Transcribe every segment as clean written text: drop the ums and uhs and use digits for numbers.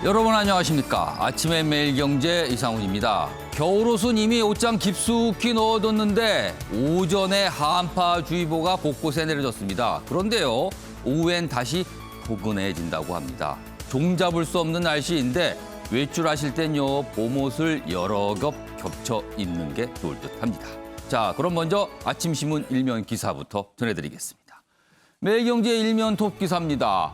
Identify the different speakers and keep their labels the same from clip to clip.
Speaker 1: 여러분 안녕하십니까. 아침의 매일경제 이상훈입니다. 겨울옷은 이미 옷장 깊숙이 넣어뒀는데 오전에 한파주의보가 곳곳에 내려졌습니다. 그런데요, 오후엔 다시 포근해진다고 합니다. 종잡을 수 없는 날씨인데 외출하실 땐요, 봄옷을 여러 겹 겹쳐 입는 게 좋을 듯합니다. 자, 그럼 먼저 아침 신문 일면 기사부터 전해드리겠습니다. 매일경제 일면 톱 기사입니다.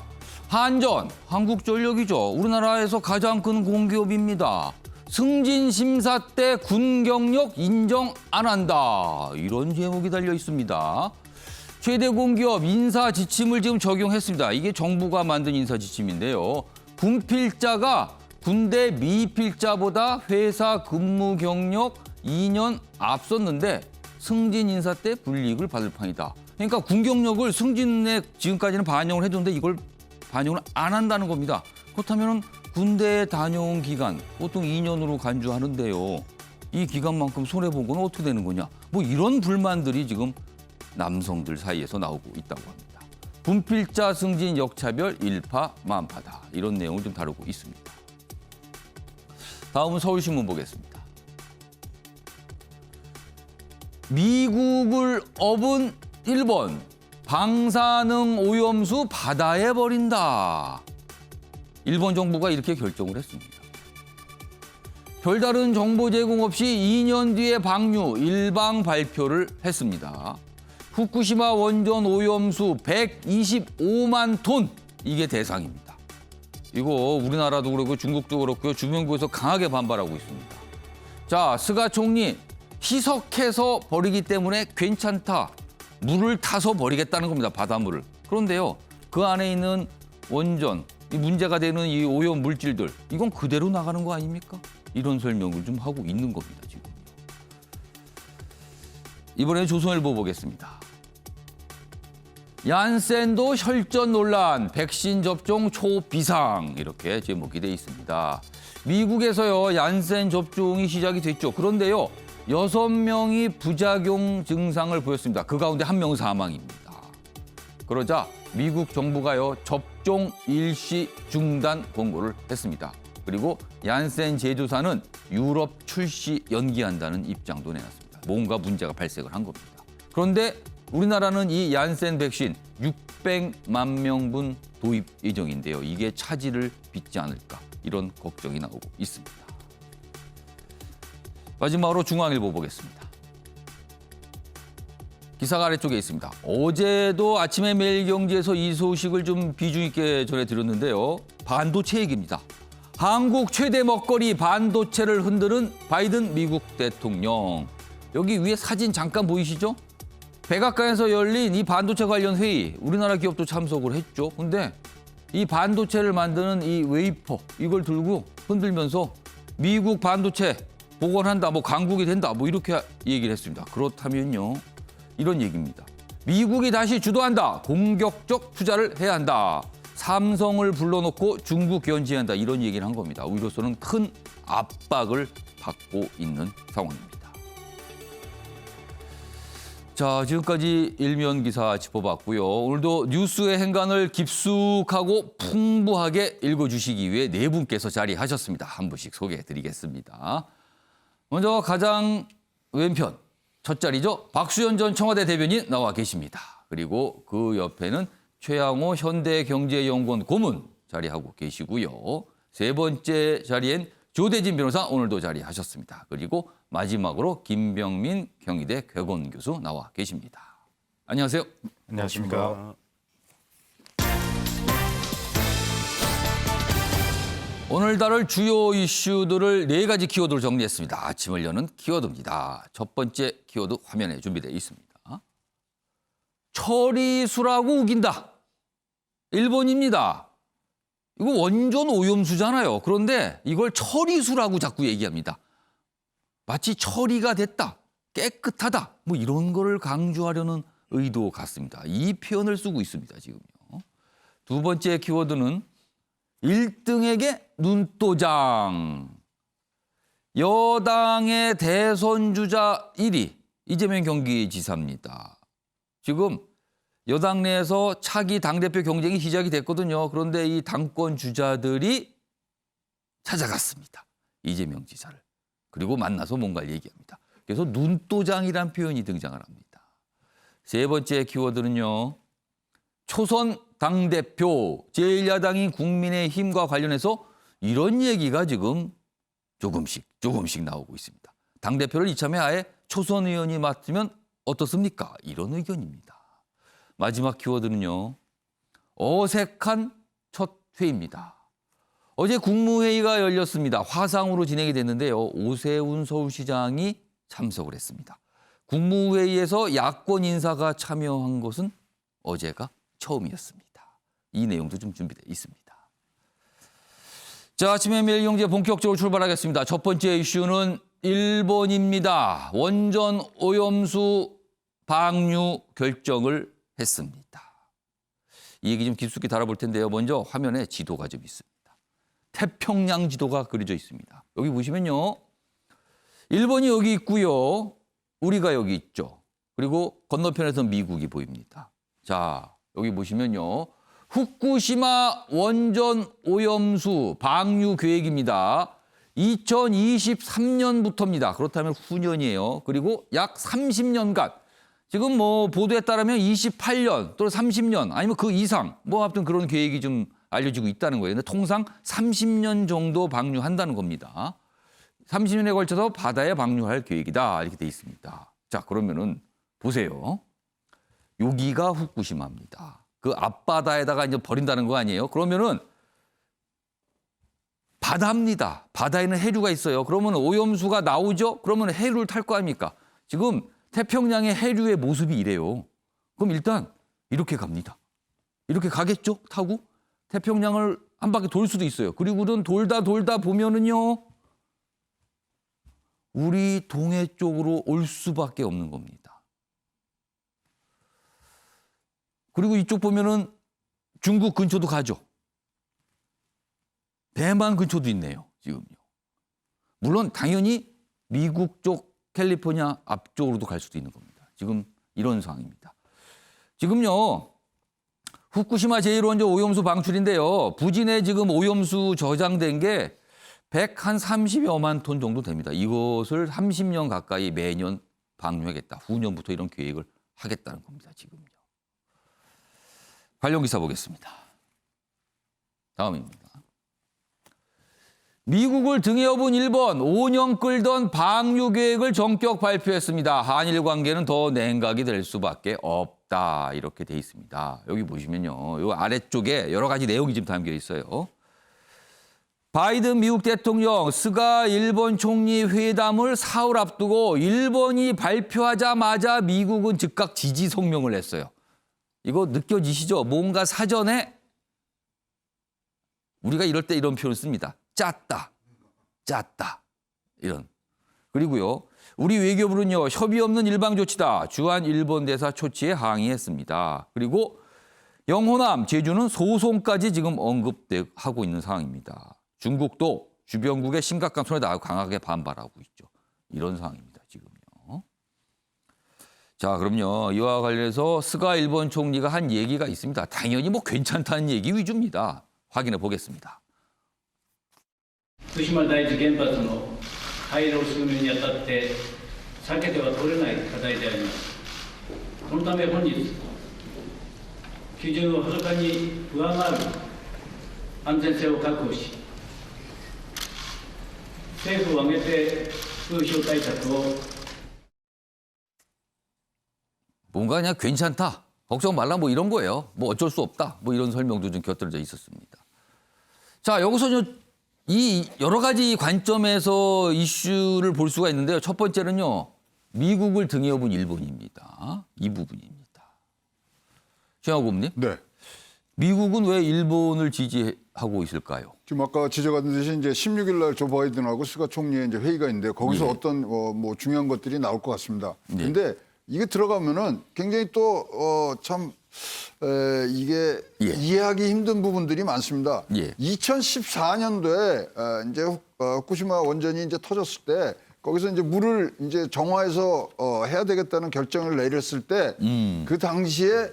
Speaker 1: 한전, 한국전력이죠. 우리나라에서 가장 큰 공기업입니다. 승진 심사 때 군 경력 인정 안 한다. 이런 제목이 달려 있습니다. 최대 공기업 인사 지침을 지금 적용했습니다. 이게 정부가 만든 인사 지침인데요. 군필자가 군대 미필자보다 회사 근무 경력 2년 앞섰는데 승진 인사 때 불이익을 받을 판이다. 그러니까 군 경력을 승진에 지금까지는 반영을 해줬는데 이걸 반영을 안 한다는 겁니다. 그렇다면 군대에 다녀온 기간 보통 2년으로 간주하는데요. 이 기간만큼 손해본 건 어떻게 되는 거냐. 뭐 이런 불만들이 지금 남성들 사이에서 나오고 있다고 합니다. 분필자 승진 역차별 일파만파다. 이런 내용을 좀 다루고 있습니다. 다음은 서울신문 보겠습니다. 미국을 업은 일본. 방사능 오염수 바다에 버린다. 일본 정부가 이렇게 결정을 했습니다. 별다른 정보 제공 없이 2년 뒤에 방류 일방 발표를 했습니다. 후쿠시마 원전 오염수 125만 톤, 이게 대상입니다. 이거 우리나라도 그렇고 중국도 그렇고 주변국에서 강하게 반발하고 있습니다. 자, 스가 총리, 희석해서 버리기 때문에 괜찮다. 물을 타서 버리겠다는 겁니다. 바닷물을. 그런데요, 그 안에 있는 원전, 이 문제가 되는 이 오염 물질들, 이건 그대로 나가는 거 아닙니까? 이런 설명을 좀 하고 있는 겁니다, 지금. 이번에 조선일보 보겠습니다. 얀센도 혈전 논란, 백신 접종 초비상, 이렇게 제목이 돼 있습니다. 미국에서요, 얀센 접종이 시작이 됐죠. 그런데요, 6명이 부작용 증상을 보였습니다. 그 가운데 1명은 사망입니다. 그러자 미국 정부가요, 접종 일시 중단 권고를 했습니다. 그리고 얀센 제조사는 유럽 출시 연기한다는 입장도 내놨습니다. 뭔가 문제가 발생을 한 겁니다. 그런데 우리나라는 이 얀센 백신 600만 명분 도입 예정인데요. 이게 차질을 빚지 않을까, 이런 걱정이 나오고 있습니다. 마지막으로 중앙일보 보겠습니다. 기사가 아래쪽에 있습니다. 어제도 아침에 매일경제에서 이 소식을 좀 비중 있게 전해드렸는데요. 반도체 얘기입니다. 한국 최대 먹거리 반도체를 흔드는 바이든 미국 대통령. 여기 위에 사진 잠깐 보이시죠? 백악관에서 열린 이 반도체 관련 회의, 우리나라 기업도 참석을 했죠. 근데 이 반도체를 만드는 이 웨이퍼, 이걸 들고 흔들면서 미국 반도체 복원한다, 뭐 강국이 된다, 뭐 이렇게 얘기를 했습니다. 그렇다면요, 이런 얘기입니다. 미국이 다시 주도한다. 공격적 투자를 해야 한다. 삼성을 불러놓고 중국 견제한다. 이런 얘기를 한 겁니다. 우리로서는 큰 압박을 받고 있는 상황입니다. 자, 지금까지 일면 기사 짚어봤고요. 오늘도 뉴스의 행간을 깊숙하고 풍부하게 읽어주시기 위해 네 분께서 자리하셨습니다. 한 분씩 소개해드리겠습니다. 먼저 가장 왼편, 첫 자리죠. 박수현 전 청와대 대변인 나와 계십니다. 그리고 그 옆에는 최양호 현대경제연구원 고문 자리하고 계시고요. 세 번째 자리엔 조대진 변호사 오늘도 자리하셨습니다. 그리고 마지막으로 김병민 경희대 궤건 교수 나와 계십니다. 안녕하세요.
Speaker 2: 안녕하십니까.
Speaker 1: 오늘 다룰 주요 이슈들을 네 가지 키워드로 정리했습니다. 아침을 여는 키워드입니다. 첫 번째 키워드 화면에 준비되어 있습니다. 처리수라고 우긴다. 일본입니다. 이거 원전 오염수잖아요. 그런데 이걸 처리수라고 자꾸 얘기합니다. 마치 처리가 됐다, 깨끗하다, 뭐 이런 거를 강조하려는 의도 같습니다. 이 표현을 쓰고 있습니다, 지금요. 두 번째 키워드는 1등에게 눈도장. 여당의 대선 주자 1위 이재명 경기지사입니다. 지금 여당 내에서 차기 당대표 경쟁이 시작이 됐거든요. 그런데 이 당권 주자들이 찾아갔습니다. 이재명 지사를. 그리고 만나서 뭔가를 얘기합니다. 그래서 눈도장이란 표현이 등장을 합니다. 세 번째 키워드는요. 초선 당대표 제1야당인 국민의힘과 관련해서 이런 얘기가 지금 조금씩 나오고 있습니다. 당대표를 이참에 아예 초선 의원이 맡으면 어떻습니까? 이런 의견입니다. 마지막 키워드는요. 어색한 첫 회의입니다. 어제 국무회의가 열렸습니다. 화상으로 진행이 됐는데요. 오세훈 서울시장이 참석을 했습니다. 국무회의에서 야권 인사가 참여한 것은 어제가 처음이었습니다. 이 내용도 좀 준비되어 있습니다. 자, 아침에 매일경제 본격적으로 출발하겠습니다. 첫 번째 이슈는 일본입니다. 원전 오염수 방류 결정을 했습니다. 이 얘기 좀 깊숙이 다뤄볼 텐데요. 먼저 화면에 지도가 좀 있습니다. 태평양 지도가 그려져 있습니다. 여기 보시면요. 일본이 여기 있고요. 우리가 여기 있죠. 그리고 건너편에서 미국이 보입니다. 자, 여기 보시면요. 후쿠시마 원전 오염수 방류 계획입니다. 2023년부터입니다. 그렇다면 후년이에요. 그리고 약 30년간 지금 뭐 보도에 따르면 28년 또는 30년 아니면 그 이상 뭐 아무튼 그런 계획이 좀 알려지고 있다는 거예요. 근데 통상 30년 정도 방류한다는 겁니다. 30년에 걸쳐서 바다에 방류할 계획이다 이렇게 돼 있습니다. 자, 그러면은 보세요. 여기가 후쿠시마입니다. 그 앞바다에다가 이제 버린다는 거 아니에요? 그러면은 바다입니다. 바다에는 해류가 있어요. 그러면 오염수가 나오죠? 그러면 해류를 탈 거 아닙니까? 지금 태평양의 해류의 모습이 이래요. 그럼 일단 이렇게 갑니다. 이렇게 가겠죠? 타고 태평양을 한 바퀴 돌 수도 있어요. 그리고는 돌다 보면은요. 우리 동해 쪽으로 올 수밖에 없는 겁니다. 그리고 이쪽 보면은 중국 근처도 가죠. 대만 근처도 있네요. 지금요. 물론 당연히 미국 쪽 캘리포니아 앞쪽으로도 갈 수도 있는 겁니다. 지금 이런 상황입니다. 지금요. 후쿠시마 제1원전 오염수 방출인데요. 부진에 지금 오염수 저장된 게 130여만 톤 정도 됩니다. 이것을 30년 가까이 매년 방류하겠다. 후년부터 이런 계획을 하겠다는 겁니다. 지금요. 관련 기사 보겠습니다. 다음입니다. 미국을 등에 업은 일본 5년 끌던 방류 계획을 전격 발표했습니다. 한일 관계는 더 냉각이 될 수밖에 없다. 이렇게 돼 있습니다. 여기 보시면요. 이 아래쪽에 여러 가지 내용이 지금 담겨 있어요. 바이든 미국 대통령, 스가 일본 총리 회담을 사흘 앞두고 일본이 발표하자마자 미국은 즉각 지지 성명을 냈어요. 이거 느껴지시죠? 뭔가 사전에 우리가 이럴 때 이런 표현을 씁니다. 짰다. 이런. 그리고요. 우리 외교부는요. 협의 없는 일방 조치다. 주한 일본 대사 초치에 항의했습니다. 그리고 영호남, 제주는 소송까지 지금 언급하고 있는 상황입니다. 중국도 주변국의 심각한 손에 닿아 강하게 반발하고 있죠. 이런 상황입니다. 지금요. 자, 그럼요. 이와 관련해서 스가 일본 총리가 한 얘기가 있습니다. 당연히 뭐 괜찮다는 얘기 위주입니다. 확인해 보겠습니다.
Speaker 2: 福島第一原発の廃炉進めにあたって避けては通れない課題であります。このため本日、基準をはるかに上回る安全性を確保し、政府を挙げて風評対策を
Speaker 1: 뭔가 그냥 괜찮다. 걱정 말라 뭐 이런 거예요. 뭐 어쩔 수 없다. 뭐 이런 설명도 좀 곁들여져 있었습니다. 자, 여기서 이 여러 가지 관점에서 이슈를 볼 수가 있는데요. 첫 번째는요. 미국을 등에 업은 일본입니다. 이 부분입니다. 최영호 고문님.
Speaker 3: 네.
Speaker 1: 미국은 왜 일본을 지지하고 있을까요?
Speaker 3: 지금 아까 지적하듯이 이제 16일 날 조 바이든하고 스가 총리의 이제 회의가 있는데 거기서
Speaker 1: 예.
Speaker 3: 어떤 뭐 중요한 것들이 나올 것 같습니다.
Speaker 1: 예.
Speaker 3: 근데 이게 들어가면은 굉장히 또 참 이게
Speaker 1: 예.
Speaker 3: 이해하기 힘든 부분들이 많습니다.
Speaker 1: 예.
Speaker 3: 2014년도에 이제 후쿠시마 원전이 이제 터졌을 때 거기서 이제 물을 이제 정화해서 해야 되겠다는 결정을 내렸을 때 그 당시에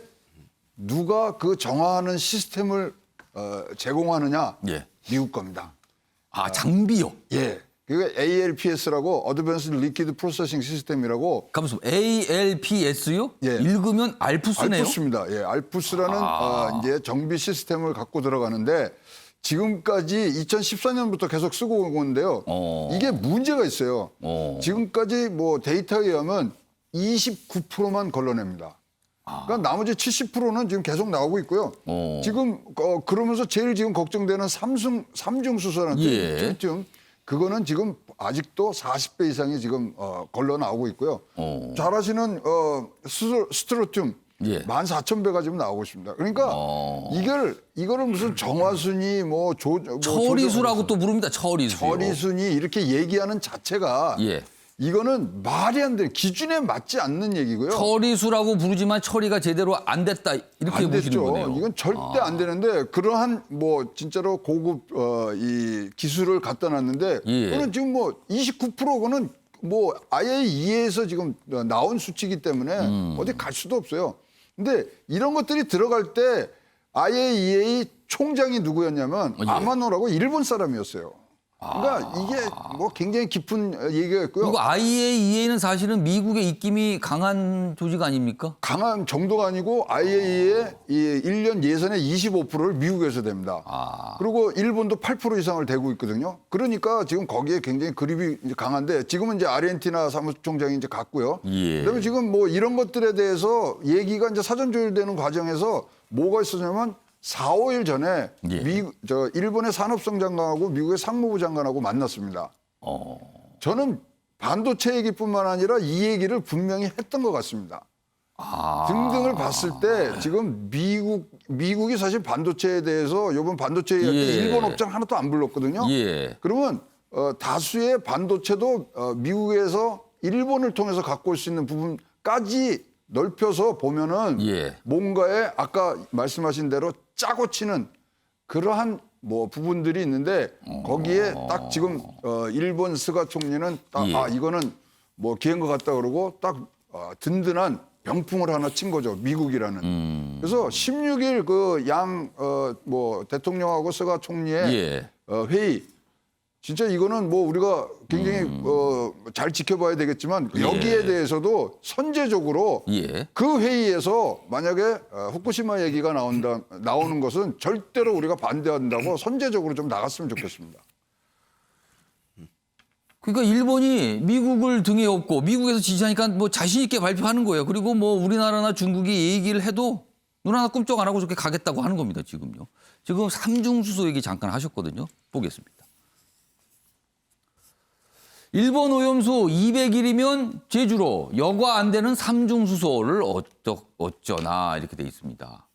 Speaker 3: 누가 그 정화하는 시스템을 제공하느냐?
Speaker 1: 예.
Speaker 3: 미국 겁니다.
Speaker 1: 아, 장비요?
Speaker 3: 예. 그게 ALPS라고 Advanced Liquid Processing System이라고.
Speaker 1: 가만있어. ALPS요?
Speaker 3: 예.
Speaker 1: 읽으면 알프스네요.
Speaker 3: 알프스입니다. 예, 알프스라는 이제 정비 시스템을 갖고 들어가는데 지금까지 2014년부터 계속 쓰고 온 건데요. 이게 문제가 있어요. 지금까지 뭐 데이터에 의하면 29%만 걸러냅니다. 그러니까 나머지 70%는 지금 계속 나오고 있고요. 지금 그러면서 제일 지금 걱정되는 삼중 수소라는
Speaker 1: 예.
Speaker 3: 튬 그거는 지금 아직도 40배 이상이 지금 걸러 나오고 있고요. 잘 아시는 스트로튬
Speaker 1: 예.
Speaker 3: 14,000배가 지금 나오고 있습니다. 그러니까 이거를 무슨 정화순위 뭐
Speaker 1: 처리수라고 또 부릅니다. 처리수.
Speaker 3: 처리순위 이렇게 얘기하는 자체가
Speaker 1: 예.
Speaker 3: 이거는 말이 안 돼. 기준에 맞지 않는 얘기고요.
Speaker 1: 처리수라고 부르지만 처리가 제대로 안 됐다 이렇게
Speaker 3: 안
Speaker 1: 보시는
Speaker 3: 됐죠.
Speaker 1: 거네요.
Speaker 3: 이건 절대 안 되는데 그러한 뭐 진짜로 고급 이 기술을 갖다 놨는데
Speaker 1: 예.
Speaker 3: 그거는 지금 뭐 29%고는 뭐 IAEA에서 지금 나온 수치이기 때문에 어디 갈 수도 없어요. 근데 이런 것들이 들어갈 때 IAEA 총장이 누구였냐면
Speaker 1: 예.
Speaker 3: 아마노라고 일본 사람이었어요. 그러니까 이게 뭐 굉장히 깊은 얘기가 있고요.
Speaker 1: 그리고 IAEA는 사실은 미국의 입김이 강한 조직 아닙니까?
Speaker 3: 강한 정도가 아니고 IAEA의 1년 예산의 25%를 미국에서 됩니다. 그리고 일본도 8% 이상을 대고 있거든요. 그러니까 지금 거기에 굉장히 그립이 이제 강한데 지금은 이제 아르헨티나 사무총장이 이제 갔고요.
Speaker 1: 예.
Speaker 3: 그다음에 지금 뭐 이런 것들에 대해서 얘기가 이제 사전 조율되는 과정에서 뭐가 있었냐면 4, 5일 전에
Speaker 1: 예.
Speaker 3: 일본의 산업성 장관하고 미국의 상무부 장관하고 만났습니다. 저는 반도체 얘기뿐만 아니라 이 얘기를 분명히 했던 것 같습니다. 등등을 봤을 때 지금 미국이 사실 반도체에 대해서 이번 반도체 얘기할 때
Speaker 1: 예.
Speaker 3: 일본 업장 하나도 안 불렀거든요.
Speaker 1: 예.
Speaker 3: 그러면 다수의 반도체도 미국에서 일본을 통해서 갖고 올 수 있는 부분까지 넓혀서 보면은
Speaker 1: 예.
Speaker 3: 뭔가에 아까 말씀하신 대로 짜고 치는 그러한 뭐 부분들이 있는데 거기에 딱 지금 일본 스가 총리는 딱
Speaker 1: 예.
Speaker 3: 이거는 뭐 기회인 것 같다 그러고 딱 든든한 병풍을 하나 친 거죠. 미국이라는. 그래서 16일 그 뭐 대통령하고 스가 총리의
Speaker 1: 예.
Speaker 3: 회의 진짜 이거는 뭐 우리가 굉장히 잘 지켜봐야 되겠지만 여기에 대해서도 선제적으로
Speaker 1: 예.
Speaker 3: 그 회의에서 만약에 후쿠시마 얘기가 나오는 것은 절대로 우리가 반대한다고 선제적으로 좀 나갔으면 좋겠습니다.
Speaker 1: 그러니까 일본이 미국을 등에 업고 미국에서 지지하니까 뭐 자신 있게 발표하는 거예요. 그리고 뭐 우리나라나 중국이 얘기를 해도 눈 하나 꿈쩍 안 하고 저렇게 가겠다고 하는 겁니다. 지금요. 지금 삼중수소 얘기 잠깐 하셨거든요. 보겠습니다. 일본 오염수 200일이면 제주로 여과 안 되는 삼중수소를 어쩌나 이렇게 돼 있습니다.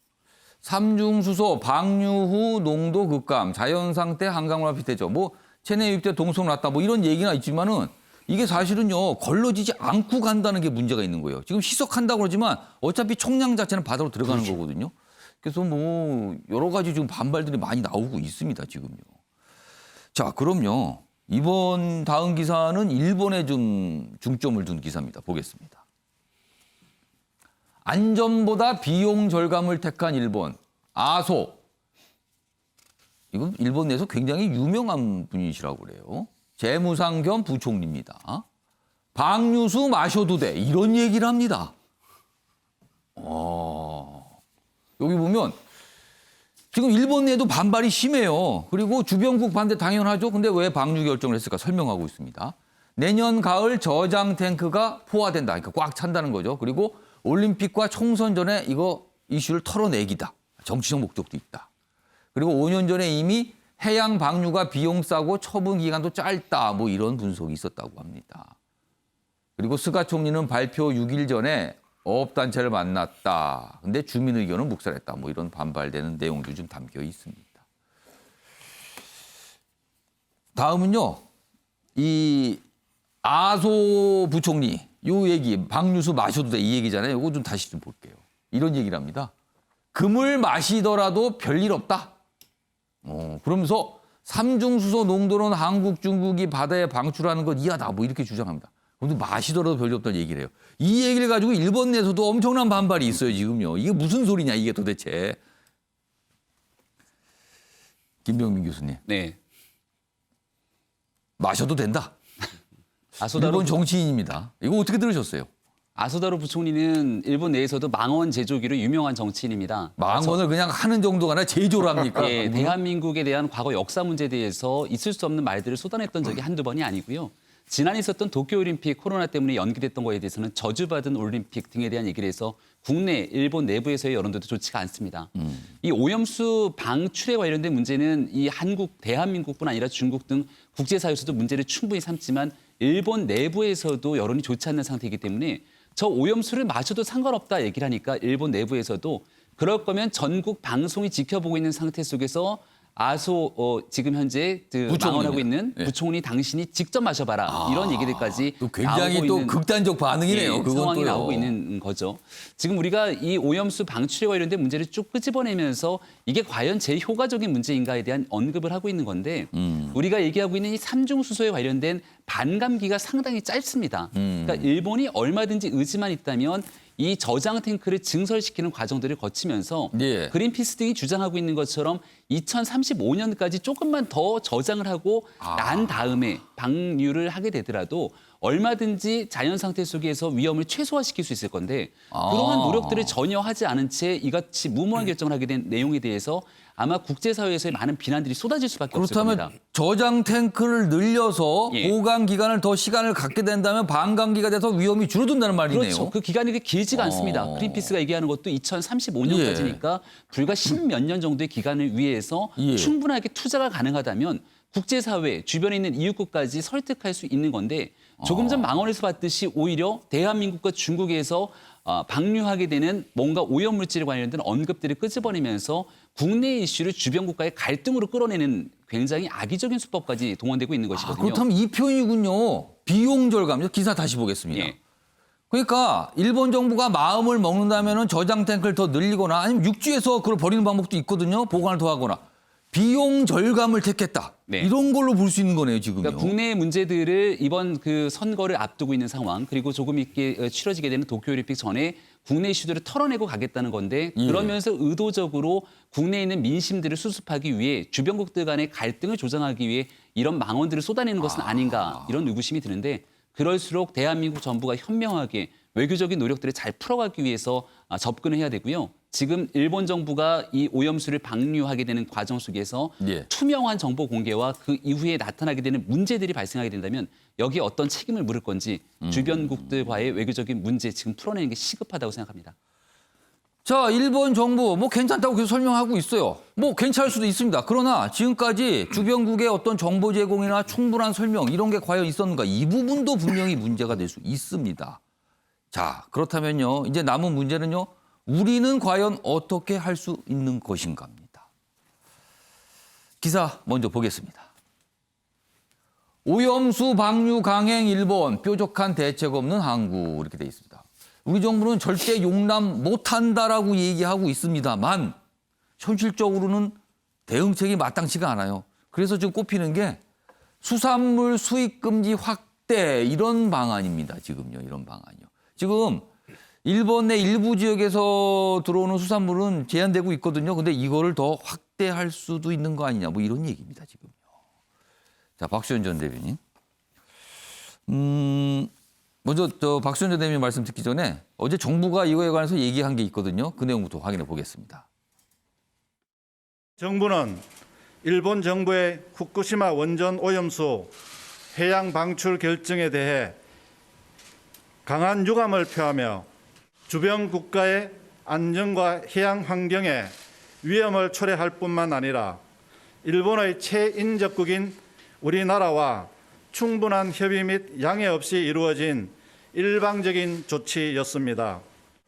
Speaker 1: 삼중수소 방류 후 농도 급감, 자연상태 한강물과 비슷해져. 뭐 체내 유입돼 동성 났다 뭐 이런 얘기가 있지만은 이게 사실은요 걸러지지 않고 간다는 게 문제가 있는 거예요. 지금 희석한다고 그러지만 어차피 총량 자체는 바다로 들어가는 거거든요. 그래서 뭐 여러 가지 지금 반발들이 많이 나오고 있습니다. 지금요. 자, 그럼요. 이번 다음 기사는 일본에 좀 중점을 둔 기사입니다. 보겠습니다. 안전보다 비용 절감을 택한 일본. 아소. 이건 일본 내에서 굉장히 유명한 분이시라고 그래요. 재무상 겸 부총리입니다. 방류수 마셔도 돼. 이런 얘기를 합니다. 여기 보면 지금 일본 내에도 반발이 심해요. 그리고 주변국 반대 당연하죠. 근데 왜 방류 결정을 했을까 설명하고 있습니다. 내년 가을 저장 탱크가 포화된다. 그러니까 꽉 찬다는 거죠. 그리고 올림픽과 총선 전에 이거 이슈를 털어내기다. 정치적 목적도 있다. 그리고 5년 전에 이미 해양 방류가 비용 싸고 처분 기간도 짧다. 뭐 이런 분석이 있었다고 합니다. 그리고 스가 총리는 발표 6일 전에 어업단체를 만났다. 근데 주민 의견은 묵살했다. 뭐 이런 반발되는 내용도 좀 담겨 있습니다. 다음은요. 이 아소 부총리 요 얘기 방류수 마셔도 돼 이 얘기잖아요. 이거 좀 다시 좀 볼게요. 이런 얘기를 합니다. 금을 마시더라도 별일 없다. 그러면서 삼중수소 농도는 한국, 중국이 바다에 방출하는 것 이하다. 뭐 이렇게 주장합니다. 근데 마시더라도 별일 없다는 얘기를 해요. 이 얘기를 가지고 일본 내에서도 엄청난 반발이 있어요, 지금요. 이게 무슨 소리냐, 이게 도대체. 김병민 교수님.
Speaker 4: 네.
Speaker 1: 마셔도 된다.
Speaker 4: 아소다로
Speaker 1: 일본 정치인입니다. 이거 어떻게 들으셨어요?
Speaker 4: 아소다로 부총리는 일본 내에서도 망원 제조기로 유명한 정치인입니다.
Speaker 1: 망언을 그냥 하는 정도가 아니라 제조를 합니까?
Speaker 4: 예, 대한민국에 대한 과거 역사 문제에 대해서 있을 수 없는 말들을 쏟아냈던 적이 한두 번이 아니고요. 지난해 있었던 도쿄올림픽 코로나 때문에 연기됐던 거에 대해서는 저주받은 올림픽 등에 대한 얘기를 해서 국내, 일본 내부에서의 여론도 좋지가 않습니다. 이 오염수 방출에 관련된 문제는 이 한국, 대한민국뿐 아니라 중국 등 국제사회에서도 문제를 충분히 삼지만 일본 내부에서도 여론이 좋지 않는 상태이기 때문에 저 오염수를 마셔도 상관없다 얘기를 하니까 일본 내부에서도 그럴 거면 전국 방송이 지켜보고 있는 상태 속에서 지금 현재 망언하고 있는
Speaker 1: 네.
Speaker 4: 부총리 당신이 직접 마셔봐라 이런 얘기들까지
Speaker 1: 또 굉장히
Speaker 4: 나오고
Speaker 1: 또
Speaker 4: 있는
Speaker 1: 극단적 반응이네요. 그건
Speaker 4: 상황이
Speaker 1: 또요.
Speaker 4: 나오고 있는 거죠. 지금 우리가 이 오염수 방출에 관련된 문제를 쭉 끄집어내면서 이게 과연 제일 효과적인 문제인가에 대한 언급을 하고 있는 건데 우리가 얘기하고 있는 이 삼중수소에 관련된 반감기가 상당히 짧습니다. 그러니까 일본이 얼마든지 의지만 있다면 이 저장 탱크를 증설시키는 과정들을 거치면서
Speaker 1: 예.
Speaker 4: 그린피스 등이 주장하고 있는 것처럼 2035년까지 조금만 더 저장을 하고 난 다음에 방류를 하게 되더라도 얼마든지 자연 상태 속에서 위험을 최소화시킬 수 있을 건데 그러한 노력들을 전혀 하지 않은 채 이같이 무모한 결정을 하게 된 내용에 대해서 아마 국제사회에서의 많은 비난들이 쏟아질 수밖에 없을 겁니다.
Speaker 1: 그렇다면 저장 탱크를 늘려서
Speaker 4: 예.
Speaker 1: 보관 기간을 더 시간을 갖게 된다면 반감기가 돼서 위험이 줄어든다는 말이네요.
Speaker 4: 그렇죠. 그 기간이 그렇게 길지가 않습니다. 그린피스가 얘기하는 것도 2035년까지니까 불과 10몇 년 정도의 기간을 위해서
Speaker 1: 예.
Speaker 4: 충분하게 투자가 가능하다면 국제사회, 주변에 있는 이웃국까지 설득할 수 있는 건데 조금 전 망언에서 봤듯이 오히려 대한민국과 중국에서 방류하게 되는 뭔가 오염물질에 관련된 언급들을 끄집어내면서 국내 이슈를 주변 국가의 갈등으로 끌어내는 굉장히 악의적인 수법까지 동원되고 있는 것이거든요.
Speaker 1: 그렇다면 이 표현이군요. 비용 절감. 기사 다시 보겠습니다.
Speaker 4: 예.
Speaker 1: 그러니까 일본 정부가 마음을 먹는다면 저장 탱크를 더 늘리거나 아니면 육지에서 그걸 버리는 방법도 있거든요. 보관을 더 하거나. 비용 절감을 택했다.
Speaker 4: 네.
Speaker 1: 이런 걸로 볼 수 있는 거네요, 지금요.
Speaker 4: 그러니까 국내의 문제들을 이번 그 선거를 앞두고 있는 상황 그리고 조금 있게 치러지게 되는 도쿄올림픽 전에 국내 이슈들을 털어내고 가겠다는 건데 그러면서 의도적으로 국내에 있는 민심들을 수습하기 위해 주변국들 간의 갈등을 조장하기 위해 이런 망언들을 쏟아내는 것은 아닌가 이런 의구심이 드는데 그럴수록 대한민국 정부가 현명하게 외교적인 노력들을 잘 풀어가기 위해서 접근을 해야 되고요. 지금 일본 정부가 이 오염수를 방류하게 되는 과정 속에서
Speaker 1: 예.
Speaker 4: 투명한 정보 공개와 그 이후에 나타나게 되는 문제들이 발생하게 된다면 여기에 어떤 책임을 물을 건지 주변국들과의 외교적인 문제 지금 풀어내는 게 시급하다고 생각합니다.
Speaker 1: 자, 일본 정부 뭐 괜찮다고 계속 설명하고 있어요. 뭐 괜찮을 수도 있습니다. 그러나 지금까지 주변국의 어떤 정보 제공이나 충분한 설명 이런 게 과연 있었는가? 이 부분도 분명히 문제가 될 수 있습니다. 자, 그렇다면요. 이제 남은 문제는요. 우리는 과연 어떻게 할 수 있는 것인가입니다. 기사 먼저 보겠습니다. 오염수 방류 강행 일본, 뾰족한 대책 없는 한국 이렇게 돼 있습니다. 우리 정부는 절대 용납 못한다라고 얘기하고 있습니다만 현실적으로는 대응책이 마땅치가 않아요. 그래서 지금 꼽히는 게 수산물 수입 금지 확대 이런 방안입니다. 지금요. 이런 방안이요. 지금 일본 내 일부 지역에서 들어오는 수산물은 제한되고 있거든요. 근데 이거를 더 확대할 수도 있는 거 아니냐. 뭐 이런 얘기입니다. 지금요. 자, 박수현 전 대변인. 먼저 박수현 전 대변인 말씀 듣기 전에 어제 정부가 이거에 관해서 얘기한 게 있거든요. 그 내용부터 확인해 보겠습니다.
Speaker 5: 정부는 일본 정부의 후쿠시마 원전 오염수 해양 방출 결정에 대해 강한 유감을 표하며 주변 국가의 안전과 해양 환경에 위험을 초래할 뿐만 아니라 일본의 최인접국인 우리나라와 충분한 협의 및 양해 없이 이루어진 일방적인 조치였습니다.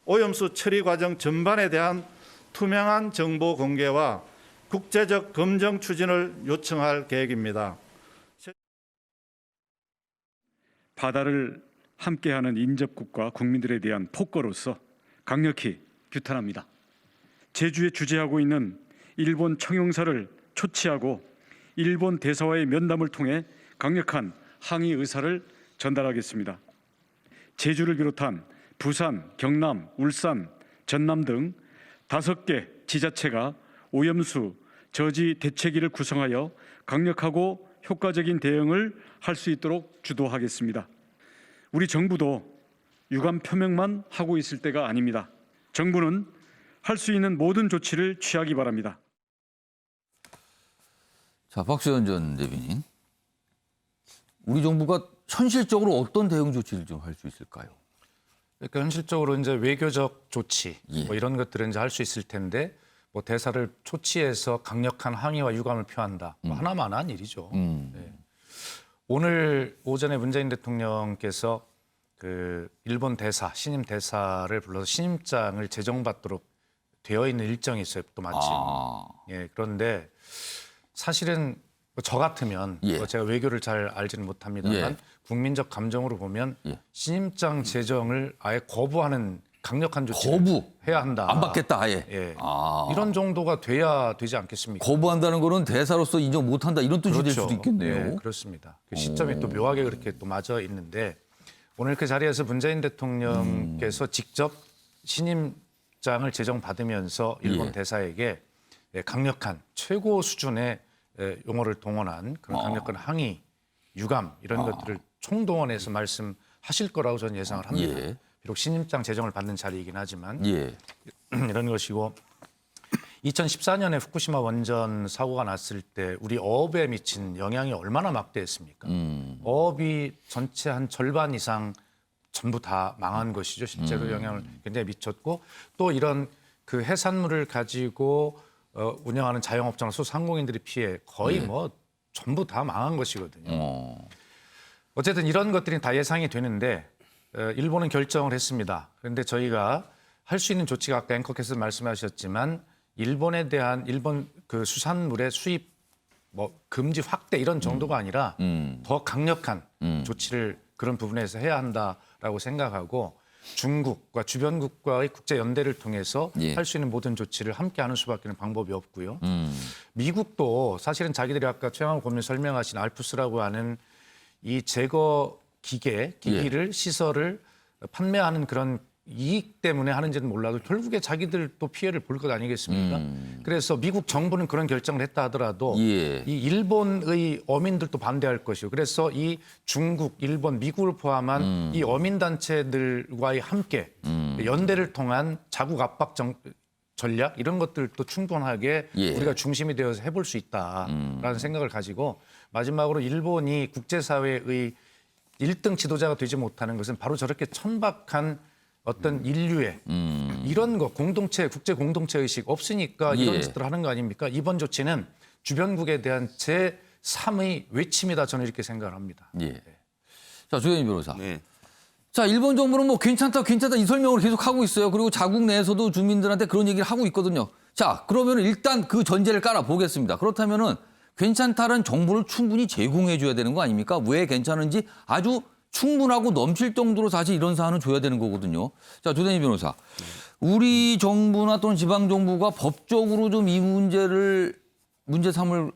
Speaker 5: 오염수 처리 과정 전반에 대한 투명한 정보 공개와 국제적 검증 추진을 요청할 계획입니다.
Speaker 6: 바다를 함께하는 인접국과 국민들에 대한 폭거로서 강력히 규탄합니다. 제주에 주재하고 있는 일본 청용사를 초치하고 일본 대사와의 면담을 통해 강력한 항의 의사를 전달하겠습니다. 제주를 비롯한 부산, 경남, 울산, 전남 등 5개 지자체가 오염수 저지 대책위를 구성하여 강력하고 효과적인 대응을 할 수 있도록 주도하겠습니다. 우리 정부도 유감 표명만 하고 있을 때가 아닙니다. 정부는 할 수 있는 모든 조치를 취하기 바랍니다.
Speaker 1: 자, 박수현 전 대변인. 우리 정부가 현실적으로 어떤 대응 조치를 좀 할 수 있을까요?
Speaker 7: 그러니까 현실적으로 이제 외교적 조치
Speaker 1: 예.
Speaker 7: 뭐 이런 것들은 이제 할 수 있을 텐데 뭐 대사를 초치해서 강력한 항의와 유감을 표한다. 뭐 하나만한 일이죠. 네. 오늘 오전에 문재인 대통령께서 그 일본 대사 신임 대사를 불러서 신임장을 제정받도록 되어 있는 일정이 있어요. 또 마침. 예, 그런데 사실은 저 같으면
Speaker 1: 예.
Speaker 7: 제가 외교를 잘 알지는 못합니다만
Speaker 1: 예.
Speaker 7: 국민적 감정으로 보면
Speaker 1: 예.
Speaker 7: 신임장 제정을 아예 거부하는 강력한 조치를
Speaker 1: 거부.
Speaker 7: 해야 한다.
Speaker 1: 안 받겠다, 아예.
Speaker 7: 예.
Speaker 1: 아.
Speaker 7: 이런 정도가 돼야 되지 않겠습니까?
Speaker 1: 거부한다는 거는 대사로서 인정 못한다 이런 뜻이 될
Speaker 7: 그렇죠.
Speaker 1: 수도 있겠네요.
Speaker 7: 네, 그렇습니다. 그 시점이 또 묘하게 그렇게 또 맞아 있는데 오늘 그 자리에서 문재인 대통령께서 직접 신임장을 제정받으면서 일본
Speaker 1: 예.
Speaker 7: 대사에게 강력한 최고 수준의 용어를 동원한 그런 강력한 항의, 유감 이런 것들을 총동원해서 말씀하실 거라고 저는 예상을 합니다.
Speaker 1: 예.
Speaker 7: 비록 신임장 제정을 받는 자리이긴 하지만
Speaker 1: 예.
Speaker 7: 이런 것이고 2014년에 후쿠시마 원전 사고가 났을 때 우리 어업에 미친 영향이 얼마나 막대했습니까? 어업이 전체 한 절반 이상 전부 다 망한 것이죠. 실제로 영향을 굉장히 미쳤고 또 이런 그 해산물을 가지고 운영하는 자영업자나 소상공인들의 피해 거의 뭐 전부 다 망한 것이거든요. 어쨌든 이런 것들이 다 예상이 되는데 일본은 결정을 했습니다. 그런데 저희가 할 수 있는 조치가 아까 앵커께서 말씀하셨지만 일본에 대한 일본 그 수산물의 수입 뭐 금지 확대 이런 정도가 아니라 더 강력한 조치를 그런 부분에서 해야 한다라고 생각하고 중국과 주변국과의 국제 연대를 통해서
Speaker 1: 예.
Speaker 7: 할 수 있는 모든 조치를 함께 하는 수밖에 방법이 없고요. 미국도 사실은 자기들이 아까 최양호 고문 설명하신 알프스라고 하는 이 제거 기기를 시설을 판매하는 그런 이익 때문에 하는지는 몰라도 결국에 자기들 또 피해를 볼 것 아니겠습니까? 그래서 미국 정부는 그런 결정을 했다 하더라도
Speaker 1: 예.
Speaker 7: 이 일본의 어민들도 반대할 것이고 그래서 이 중국, 일본, 미국을 포함한 이 어민 단체들과의 함께 연대를 통한 자국 압박 전략 이런 것들도 충분하게
Speaker 1: 예.
Speaker 7: 우리가 중심이 되어서 해볼 수 있다라는 생각을 가지고 마지막으로 일본이 국제사회의 1등 지도자가 되지 못하는 것은 바로 저렇게 천박한 어떤 인류의 이런 거 공동체 국제 공동체 의식 없으니까 이런
Speaker 1: 예.
Speaker 7: 짓들 하는 거 아닙니까? 이번 조치는 주변국에 대한 제3의 외침이다 저는 이렇게 생각을 합니다.
Speaker 1: 예. 자, 조현희 변호사.
Speaker 8: 네.
Speaker 1: 자, 일본 정부는 뭐 괜찮다 이 설명을 계속 하고 있어요. 그리고 자국 내에서도 주민들한테 그런 얘기를 하고 있거든요. 자, 그러면 일단 그 전제를 깔아 보겠습니다. 그렇다면은 괜찮다는 정보를 충분히 제공해 줘야 되는 거 아닙니까? 왜 괜찮은지 아주 충분하고 넘칠 정도로 사실 이런 사안은 줘야 되는 거거든요. 자, 조대니 변호사. 우리 정부나 또는 지방 정부가 법적으로 좀 이 문제 삼을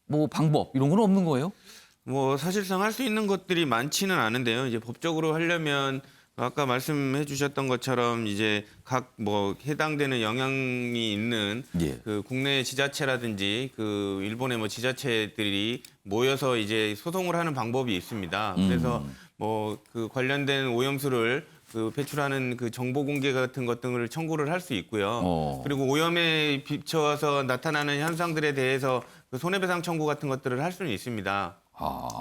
Speaker 1: 뭐 방법 이런 건 없는 거예요?
Speaker 8: 뭐 사실상 할 수 있는 것들이 많지는 않은데요. 이제 법적으로 하려면 아까 말씀해 주셨던 것처럼 이제 각 뭐 해당되는 영향이 있는
Speaker 1: 예.
Speaker 8: 그 국내 지자체라든지 그 일본의 뭐 지자체들이 모여서 이제 소송을 하는 방법이 있습니다. 그래서 뭐 그 관련된 오염수를 그 배출하는 그 정보 공개 같은 것 등을 청구를 할 수 있고요. 그리고 오염에 비춰서 나타나는 현상들에 대해서 그 손해배상 청구 같은 것들을 할 수는 있습니다.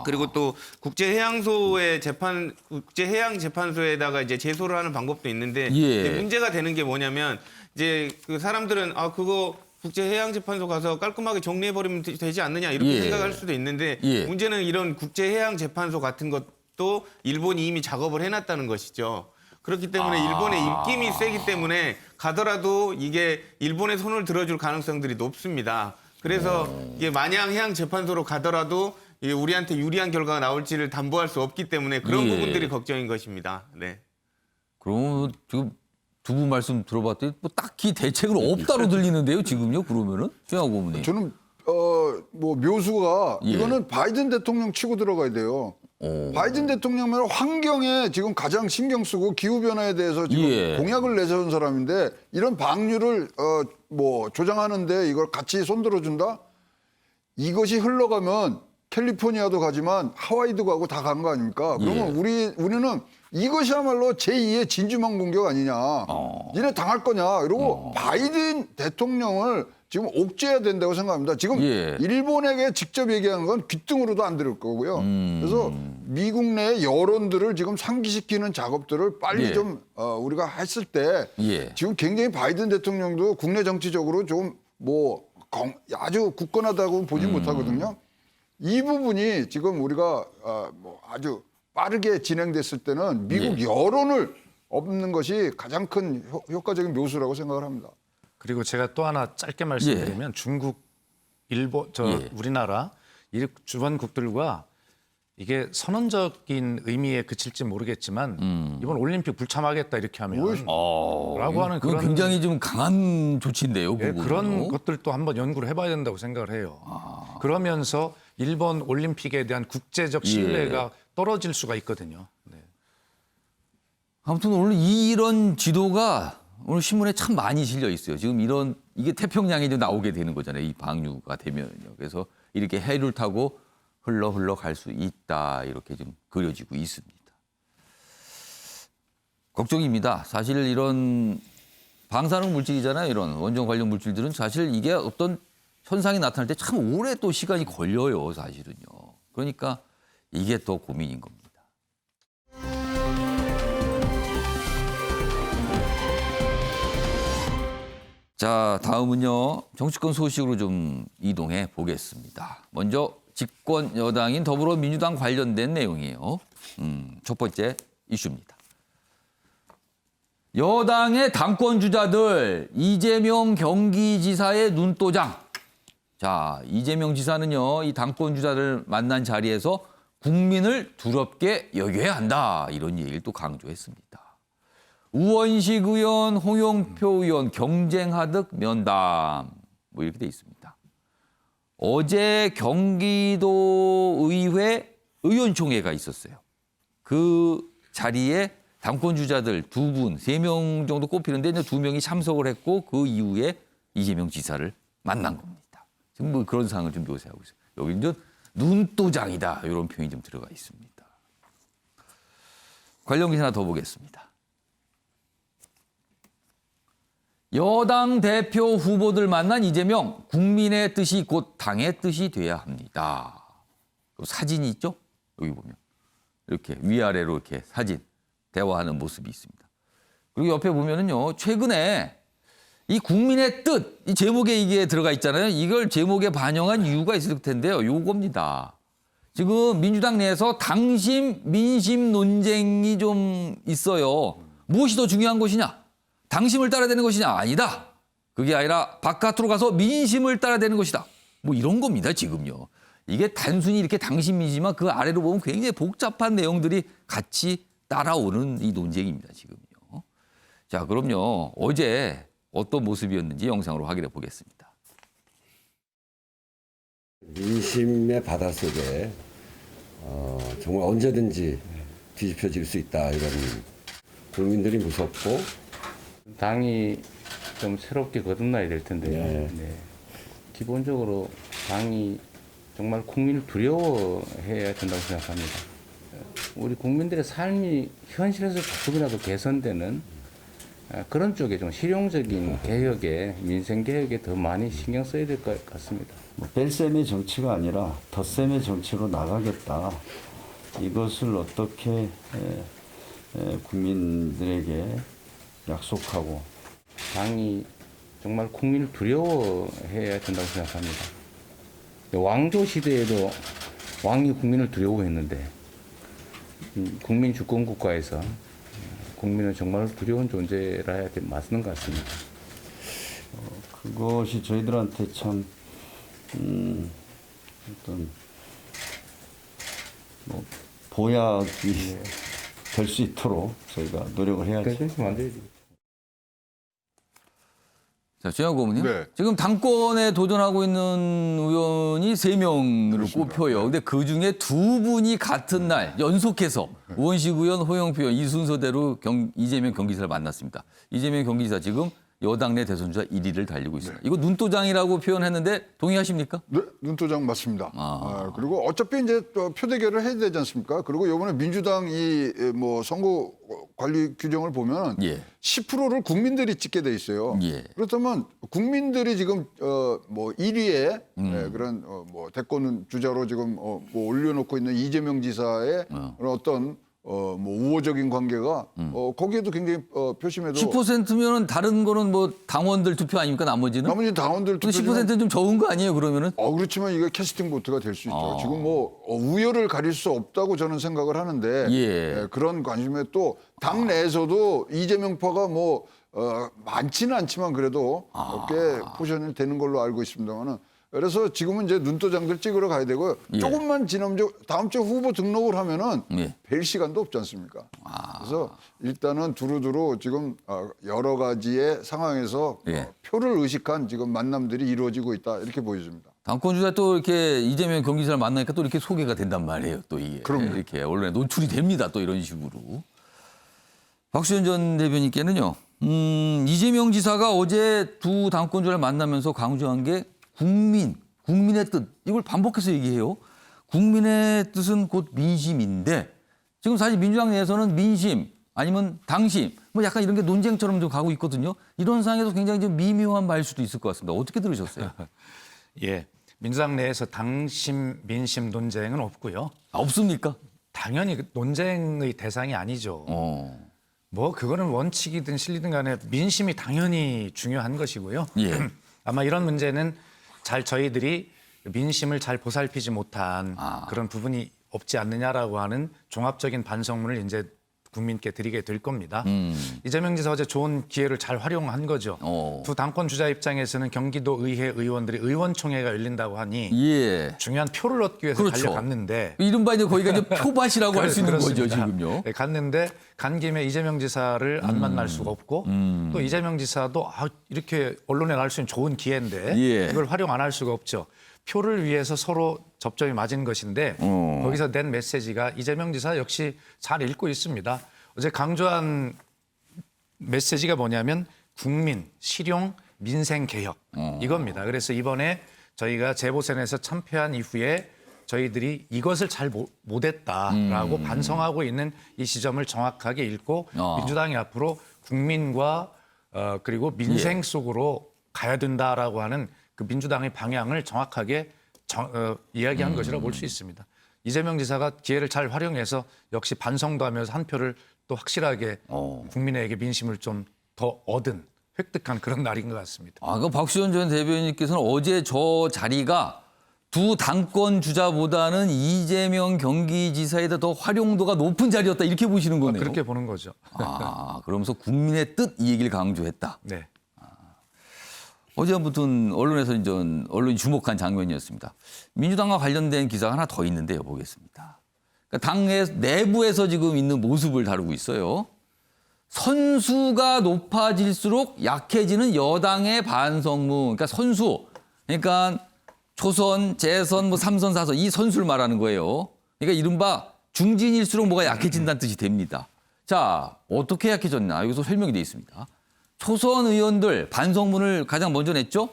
Speaker 8: 그리고 또 국제해양재판소에다가 이제 제소를 하는 방법도 있는데
Speaker 1: 예.
Speaker 8: 이제 문제가 되는 게 뭐냐면 이제 그 사람들은 그거 국제해양재판소 가서 깔끔하게 정리해버리면 되지 않느냐 이렇게
Speaker 1: 예.
Speaker 8: 생각할 수도 있는데
Speaker 1: 예.
Speaker 8: 문제는 이런 국제해양재판소 같은 것도 일본이 이미 작업을 해놨다는 것이죠. 그렇기 때문에 일본의 입김이 세기 때문에 가더라도 이게 일본의 손을 들어줄 가능성들이 높습니다. 그래서 이게 마냥 해양재판소로 가더라도 이게 우리한테 유리한 결과가 나올지를 담보할 수 없기 때문에 그런
Speaker 1: 예.
Speaker 8: 부분들이 걱정인 것입니다. 네.
Speaker 1: 그럼 지금 두 분 말씀 들어봤더니 뭐 딱히 대책은 없다로 들리는데요, 지금요? 그러면은 최양호 고문님.
Speaker 3: 저는 뭐 묘수가
Speaker 1: 예.
Speaker 3: 이거는 바이든 대통령 치고 들어가야 돼요. 바이든 대통령은 환경에 지금 가장 신경 쓰고 기후 변화에 대해서 지금
Speaker 1: 예.
Speaker 3: 공약을 내세운 사람인데 이런 방류를 뭐 조장하는데 이걸 같이 손들어 준다? 이것이 흘러가면 캘리포니아도 가지만 하와이도 가고 다 간 거 아닙니까? 그러면 우리는 이것이야말로 제2의 진주만 공격 아니냐. 니네 당할 거냐. 이러고 바이든 대통령을 지금 옥죄해야 된다고 생각합니다. 지금 일본에게 직접 얘기하는 건 귓등으로도 안 들을 거고요. 그래서 미국 내 여론들을 지금 상기시키는 작업들을 빨리 좀 우리가 했을 때 지금 굉장히 바이든 대통령도 국내 정치적으로 좀 뭐 아주 굳건하다고 보지 못하거든요. 이 부분이 지금 우리가 뭐 아주 빠르게 진행됐을 때는 미국 여론을 업는 것이 가장 큰 효과적인 묘수라고 생각을 합니다.
Speaker 7: 그리고 제가 또 하나 짧게 말씀드리면 중국, 일본, 우리나라 이 주변국들과 이게 선언적인 의미에 그칠지 모르겠지만 이번 올림픽 불참하겠다 이렇게 하면 라고 하는 그런
Speaker 1: 굉장히 좀 강한 조치인데요.
Speaker 7: 그런 것들도 한번 연구를 해봐야 된다고 생각을 해요. 그러면서 일본 올림픽에 대한 국제적 신뢰가 떨어질 수가 있거든요. 네.
Speaker 1: 아무튼 오늘 이런 지도가 오늘 신문에 참 많이 실려 있어요. 지금 이게 태평양에 좀 나오게 되는 거잖아요. 이 방류가 되면요. 그래서 이렇게 해를 타고 흘러 갈 수 있다. 이렇게 좀 그려지고 있습니다. 걱정입니다. 사실 이런 방사능 물질이잖아요. 이런 원전 관련 물질들은 사실 이게 어떤 현상이 나타날 때 참 오래 또 시간이 걸려요. 사실은요. 그러니까 이게 더 고민인 겁니다. 자, 다음은요. 정치권 소식으로 좀 이동해 보겠습니다. 먼저 집권 여당인 더불어민주당 관련된 내용이에요. 첫 번째 이슈입니다. 여당의 당권 주자들 이재명 경기지사의 눈도장. 자, 이재명 지사는요. 이 당권 주자들 만난 자리에서 국민을 두렵게 여겨야 한다. 이런 얘기를 또 강조했습니다. 우원식 의원, 홍영표 의원 경쟁하듯 면담. 뭐 이렇게 돼 있습니다. 어제 경기도의회 의원총회가 있었어요. 그 자리에 당권 주자들 2분, 3명 정도 꼽히는데 2명이 참석을 했고 그 이후에 이재명 지사를 만난 겁니다. 지금 뭐 그런 상황을 좀 묘사하고 있어요. 여기 이제 눈도장이다 이런 표현이 좀 들어가 있습니다. 관련 기사 하나 더 보겠습니다. 여당 대표 후보들 만난 이재명, 국민의 뜻이 곧 당의 뜻이 돼야 합니다. 사진이 있죠? 여기 보면 이렇게 위아래로 이렇게 사진 대화하는 모습이 있습니다. 그리고 옆에 보면은요, 최근에 이 국민의 뜻, 이 제목에 이게 들어가 있잖아요. 이걸 제목에 반영한 이유가 있을 텐데요. 요겁니다. 지금 민주당 내에서 당심, 민심 논쟁이 좀 있어요. 무엇이 더 중요한 것이냐? 당심을 따라야 되는 것이냐? 아니다. 그게 아니라 바깥으로 가서 민심을 따라야 되는 것이다. 뭐 이런 겁니다, 지금요. 이게 단순히 이렇게 당심이지만 그 아래로 보면 굉장히 복잡한 내용들이 같이 따라오는 이 논쟁입니다, 지금요. 자, 그럼요. 어제 어떤 모습이었는지 영상으로 확인해 보겠습니다.
Speaker 9: 민심의 바닷속에 정말 언제든지 뒤집혀질 수 있다. 이런 국민들이 무섭고
Speaker 10: 당이 좀 새롭게 거듭나야 될 텐데요. 네. 기본적으로 당이 정말 국민을 두려워해야 된다고 생각합니다. 우리 국민들의 삶이 현실에서 조금이라도 개선되는 그런 쪽에 좀 실용적인 개혁에, 민생 개혁에 더 많이 신경 써야 될 것 같습니다.
Speaker 11: 뺄셈의 정치가 아니라 덧셈의 정치로 나가겠다. 이것을 어떻게 국민들에게 약속하고
Speaker 10: 당이 정말 국민을 두려워해야 된다고 생각합니다. 왕조 시대에도 왕이 국민을 두려워했는데 국민 주권 국가에서 국민은 정말 두려운 존재라 해야 맞는 것 같습니다.
Speaker 11: 그것이 저희들한테 참 어떤 뭐 보약이 될 수 있도록 저희가 노력을 해야죠.
Speaker 10: 그렇게 만들어야죠.
Speaker 1: 자, 최영 고문님.
Speaker 3: 네.
Speaker 1: 지금 당권에 도전하고 있는 의원이 3명으로 꼽혀요. 근데 그 중에 2분이 같은 날 연속해서 우원식 의원, 홍영표 의원 이 순서대로 이재명 경기지사를 만났습니다. 이재명 경기지사 지금 여당 내 대선주자 1위를 달리고 있습니다. 이거 눈도장이라고 표현했는데 동의하십니까?
Speaker 3: 네, 눈도장 맞습니다. 그리고 어차피 이제 또 표대결을 해야 되지 않습니까? 그리고 이번에 민주당 이 뭐 선거 관리 규정을 보면
Speaker 1: 예.
Speaker 3: 10%를 국민들이 찍게 돼 있어요.
Speaker 1: 예.
Speaker 3: 그렇다면 국민들이 지금 뭐 1위에 그런 뭐 대권 주자로 지금 뭐 올려놓고 있는 이재명 지사의 어떤 뭐 우호적인 관계가 거기에도 굉장히 표심에도
Speaker 1: 10%면은 다른 거는 뭐 당원들 투표 아닙니까? 나머지는?
Speaker 3: 나머지 당원들 투표
Speaker 1: 10%는 좀 적은 거 아니에요? 그러면은?
Speaker 3: 그렇지만 이게 캐스팅 보트가 될 수 있죠. 지금 뭐 우열을 가릴 수 없다고 저는 생각을 하는데
Speaker 1: 예.
Speaker 3: 그런 관심에 또 당 내에서도 이재명파가 뭐 많지는 않지만 그래도 꽤 포션이 되는 걸로 알고 있습니다만은. 그래서 지금은 이제 눈도장들 찍으러 가야 되고요.
Speaker 1: 예.
Speaker 3: 조금만 지나면 다음 주에 후보 등록을 하면은
Speaker 1: 예.
Speaker 3: 뵐 시간도 없지 않습니까? 그래서 일단은 두루두루 지금 여러 가지의 상황에서
Speaker 1: 예.
Speaker 3: 표를 의식한 지금 만남들이 이루어지고 있다 이렇게 보여집니다.
Speaker 1: 당권주자 또 이렇게 이재명 경기지사를 만나니까 또 이렇게 소개가 된단 말이에요. 또 이게
Speaker 3: 그럼요.
Speaker 1: 이렇게 언론에 노출이 됩니다. 또 이런 식으로. 박수현 전 대변인께는요. 이재명 지사가 어제 두 당권주자를 만나면서 강조한 게 국민의 뜻 이걸 반복해서 얘기해요. 국민의 뜻은 곧 민심인데 지금 사실 민주당 내에서는 민심 아니면 당심 뭐 약간 이런 게 논쟁처럼 좀 가고 있거든요. 이런 상황에서 굉장히 좀 미묘한 말일 수도 있을 것 같습니다. 어떻게 들으셨어요?
Speaker 7: 예, 민주당 내에서 당심, 민심 논쟁은 없고요.
Speaker 1: 없습니까?
Speaker 7: 당연히 논쟁의 대상이 아니죠. 뭐 그거는 원칙이든 실리든 간에 민심이 당연히 중요한 것이고요.
Speaker 1: 예.
Speaker 7: 아마 이런 문제는 저희들이 민심을 잘 보살피지 못한 그런 부분이 없지 않느냐라고 하는 종합적인 반성문을 이제 국민께 드리게 될 겁니다. 이재명 지사 어제 좋은 기회를 잘 활용한 거죠. 두 당권 주자 입장에서는 경기도 의회 의원들이 의원총회가 열린다고 하니
Speaker 1: 예.
Speaker 7: 중요한 표를 얻기 위해서
Speaker 1: 그렇죠.
Speaker 7: 달려갔는데
Speaker 1: 이른바 이제 거기가 이제 표밭이라고 할 수 있는 거죠,
Speaker 7: 그렇습니다.
Speaker 1: 지금요.
Speaker 7: 네, 갔는데 간 김에 이재명 지사를 안 만날 수가 없고 또 이재명 지사도 이렇게 언론에 나올 수 있는 좋은 기회인데
Speaker 1: 예.
Speaker 7: 이걸 활용 안 할 수가 없죠. 표를 위해서 서로 접점이 맞은 것인데 거기서 낸 메시지가 이재명 지사 역시 잘 읽고 있습니다. 어제 강조한 메시지가 뭐냐면 국민, 실용, 민생 개혁 이겁니다. 그래서 이번에 저희가 재보선에서 참패한 이후에 저희들이 이것을 잘 못했다라고 반성하고 있는 이 시점을 정확하게 읽고 민주당이 앞으로 국민과 그리고 민생 속으로 가야 된다라고 하는 그 민주당의 방향을 정확하게 이야기한 것이라고 볼 수 있습니다. 이재명 지사가 기회를 잘 활용해서 역시 반성도 하면서 한 표를 또 확실하게 국민에게 민심을 좀 더 획득한 그런 날인 것 같습니다.
Speaker 1: 그 박수현 전 대변인께서는 어제 저 자리가 두 당권 주자보다는 이재명 경기지사에 더 활용도가 높은 자리였다 이렇게 보시는 거네요.
Speaker 7: 그렇게 보는 거죠.
Speaker 1: 그러면서 국민의 뜻 이 얘기를 강조했다.
Speaker 7: 네.
Speaker 1: 어제 아무튼 언론에서 이제 언론이 주목한 장면이었습니다. 민주당과 관련된 기사가 하나 더 있는데요. 보겠습니다. 그러니까 당 내부에서 지금 있는 모습을 다루고 있어요. 선수가 높아질수록 약해지는 여당의 반성문. 그러니까 선수. 그러니까 초선, 재선, 뭐 3선, 4선 이 선수를 말하는 거예요. 그러니까 이른바 중진일수록 뭐가 약해진다는 뜻이 됩니다. 자, 어떻게 약해졌나? 여기서 설명이 되어 있습니다. 초선 의원들 반성문을 가장 먼저 냈죠.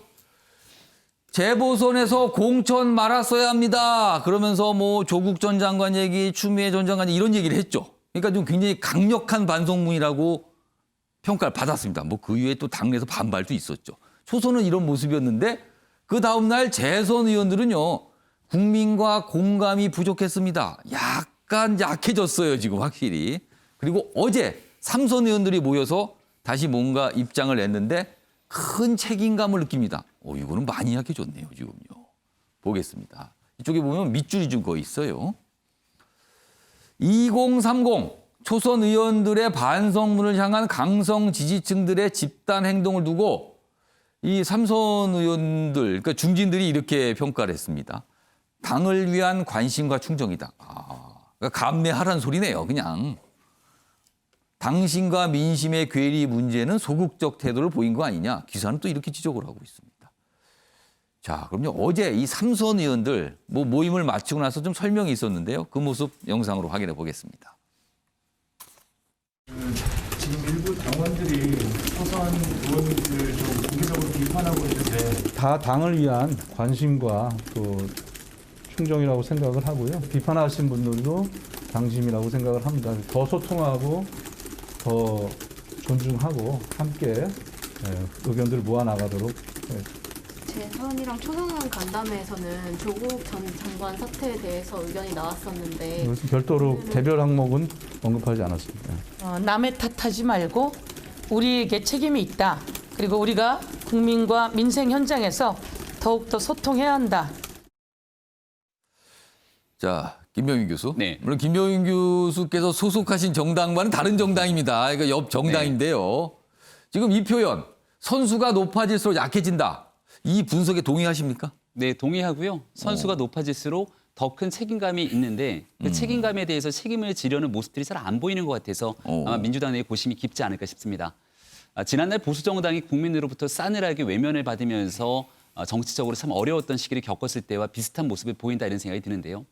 Speaker 1: 재보선에서 공천 말았어야 합니다. 그러면서 뭐 조국 전 장관 얘기, 추미애 전 장관 이런 얘기를 했죠. 그러니까 좀 굉장히 강력한 반성문이라고 평가를 받았습니다. 뭐 그 이후에 또 당내에서 반발도 있었죠. 초선은 이런 모습이었는데 그 다음 날 재선 의원들은요. 국민과 공감이 부족했습니다. 약간 약해졌어요. 지금 확실히. 그리고 어제 3선 의원들이 모여서 다시 뭔가 입장을 냈는데 큰 책임감을 느낍니다. 이거는 많이 약해졌네요, 지금요. 보겠습니다. 이쪽에 보면 밑줄이 좀 거의 있어요. 2030 초선 의원들의 반성문을 향한 강성 지지층들의 집단 행동을 두고 이 3선 의원들, 그러니까 중진들이 이렇게 평가를 했습니다. 당을 위한 관심과 충정이다. 그러니까 감내하라는 소리네요, 그냥. 당신과 민심의 괴리 문제는 소극적 태도를 보인 거 아니냐. 기사는 또 이렇게 지적을 하고 있습니다. 자, 그럼요. 어제 이 3선 의원들 모임을 마치고 나서 좀 설명이 있었는데요. 그 모습 영상으로 확인해 보겠습니다.
Speaker 12: 지금 일부 당원들이 초선 의원들 다 당을 위한 관심과 또 충정이라고 생각을 하고요. 비판하신 분들도 당심이라고 생각을 합니다. 더 소통하고 더 존중하고 함께 의견들을 모아나가도록.
Speaker 13: 재선이랑 초선 간담회에서는 조국 전 장관 사태에 대해서 의견이 나왔었는데
Speaker 12: 그래서 별도로 개별 항목은 언급하지 않았습니다.
Speaker 14: 남의 탓하지 말고 우리에게 책임이 있다. 그리고 우리가 국민과 민생 현장에서 더욱더 소통해야 한다.
Speaker 1: 자, 김병인 교수.
Speaker 4: 네.
Speaker 1: 물론 김병인 교수께서 소속하신 정당과는 다른 정당입니다. 그러니까 옆 정당인데요. 지금 이 표현, 선수가 높아질수록 약해진다. 이 분석에 동의하십니까?
Speaker 4: 네, 동의하고요. 선수가 높아질수록 더 큰 책임감이 있는데 그 책임감에 대해서 책임을 지려는 모습들이 잘 안 보이는 것 같아서 아마 민주당 내에 고심이 깊지 않을까 싶습니다. 지난날 보수정당이 국민으로부터 싸늘하게 외면을 받으면서 정치적으로 참 어려웠던 시기를 겪었을 때와 비슷한 모습을 보인다 이런 생각이 드는데요.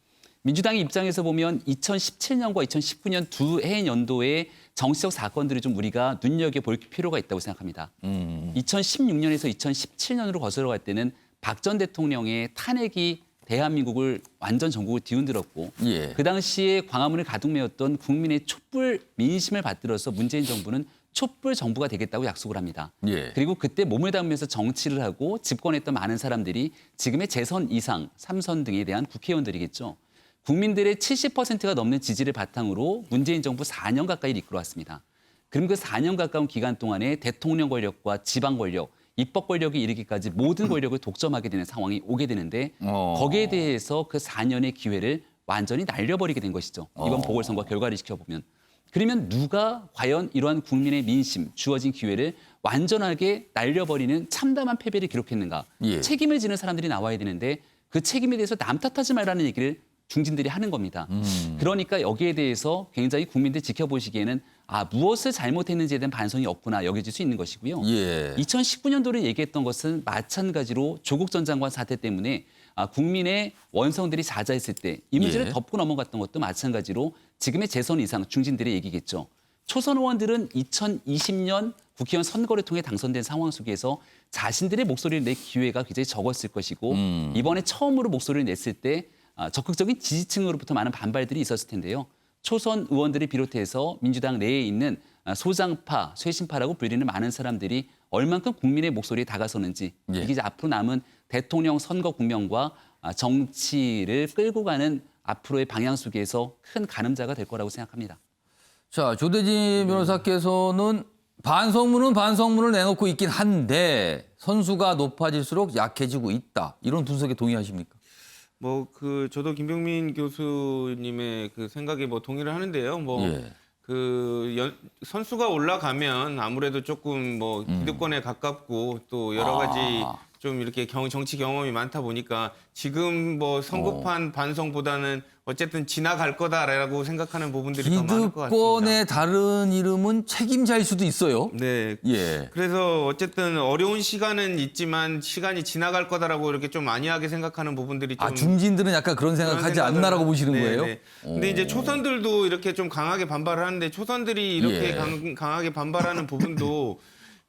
Speaker 4: 민주당의 입장에서 보면 2017년과 2019년 두 해 연도의 정치적 사건들을 좀 우리가 눈여겨볼 필요가 있다고 생각합니다. 2016년에서 2017년으로 거슬러갈 때는 박 전 대통령의 탄핵이 대한민국을 완전 전국을 뒤흔들었고 그 당시에 광화문을 가득 메웠던 국민의 촛불 민심을 받들어서 문재인 정부는 촛불 정부가 되겠다고 약속을 합니다. 그리고 그때 몸을 담으면서 정치를 하고 집권했던 많은 사람들이 지금의 재선 이상, 3선 등에 대한 국회의원들이겠죠. 국민들의 70%가 넘는 지지를 바탕으로 문재인 정부 4년 가까이 이끌어왔습니다. 그럼 그 4년 가까운 기간 동안에 대통령 권력과 지방 권력, 입법 권력이 이르기까지 모든 권력을 독점하게 되는 상황이 오게 되는데 거기에 대해서 그 4년의 기회를 완전히 날려버리게 된 것이죠. 이번 보궐선거 결과를 지켜보면. 그러면 누가 과연 이러한 국민의 민심, 주어진 기회를 완전하게 날려버리는 참담한 패배를 기록했는가. 책임을 지는 사람들이 나와야 되는데 그 책임에 대해서 남 탓하지 말라는 얘기를 중진들이 하는 겁니다. 그러니까 여기에 대해서 굉장히 국민들이 지켜보시기에는 무엇을 잘못했는지에 대한 반성이 없구나 여겨질 수 있는 것이고요. 2019년도를 얘기했던 것은 마찬가지로 조국 전 장관 사태 때문에 국민의 원성들이 자자했을 때 이 문제를 덮고 넘어갔던 것도 마찬가지로 지금의 재선 이상 중진들의 얘기겠죠. 초선 의원들은 2020년 국회의원 선거를 통해 당선된 상황 속에서 자신들의 목소리를 낼 기회가 굉장히 적었을 것이고 이번에 처음으로 목소리를 냈을 때 적극적인 지지층으로부터 많은 반발들이 있었을 텐데요. 초선 의원들을 비롯해서 민주당 내에 있는 소장파, 쇄신파라고 불리는 많은 사람들이 얼만큼 국민의 목소리에 다가서는지 이게 이제 앞으로 남은 대통령 선거 국면과 정치를 끌고 가는 앞으로의 방향 속에서 큰 가늠자가 될 거라고 생각합니다.
Speaker 1: 자, 조대진 변호사께서는 반성문을 내놓고 있긴 한데 선수가 높아질수록 약해지고 있다. 이런 분석에 동의하십니까?
Speaker 8: 저도 김병민 교수님의 그 생각에 동의를 하는데요. 선수가 올라가면 아무래도 조금 기득권에 가깝고 또 여러 가지 좀 이렇게 정치 경험이 많다 보니까 지금 성급한 반성보다는 어쨌든 지나갈 거다라고 생각하는 부분들이 더 많을 것 같습니다.
Speaker 1: 기득권의 다른 이름은 책임자일 수도 있어요.
Speaker 8: 네. 그래서 어쨌든 어려운 시간은 있지만 시간이 지나갈 거다라고 이렇게 좀 안이하게 생각하는 부분들이 좀
Speaker 1: 중진들은 약간 그런 생각하지 않나라고 보시는 거예요?
Speaker 8: 근데 이제 초선들도 이렇게 좀 강하게 반발을 하는데 초선들이 이렇게 강하게 반발하는 부분도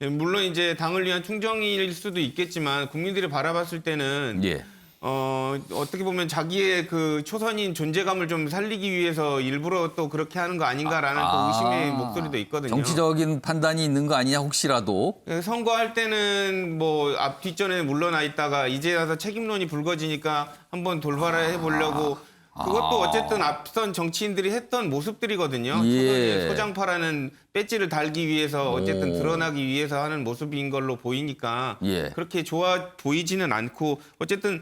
Speaker 8: 물론 이제 당을 위한 충정일 수도 있겠지만 국민들이 바라봤을 때는 어떻게 보면 자기의 그 초선인 존재감을 좀 살리기 위해서 일부러 또 그렇게 하는 거 아닌가라는 또 의심의 목소리도 있거든요.
Speaker 1: 정치적인 판단이 있는 거 아니냐 혹시라도.
Speaker 8: 선거할 때는 앞 뒷전에 물러나 있다가 이제 와서 책임론이 불거지니까 한번 돌발해 보려고 그것도 어쨌든 앞선 정치인들이 했던 모습들이거든요. 소장파라는 배지를 달기 위해서 어쨌든 드러나기 위해서 하는 모습인 걸로 보이니까 그렇게 좋아 보이지는 않고 어쨌든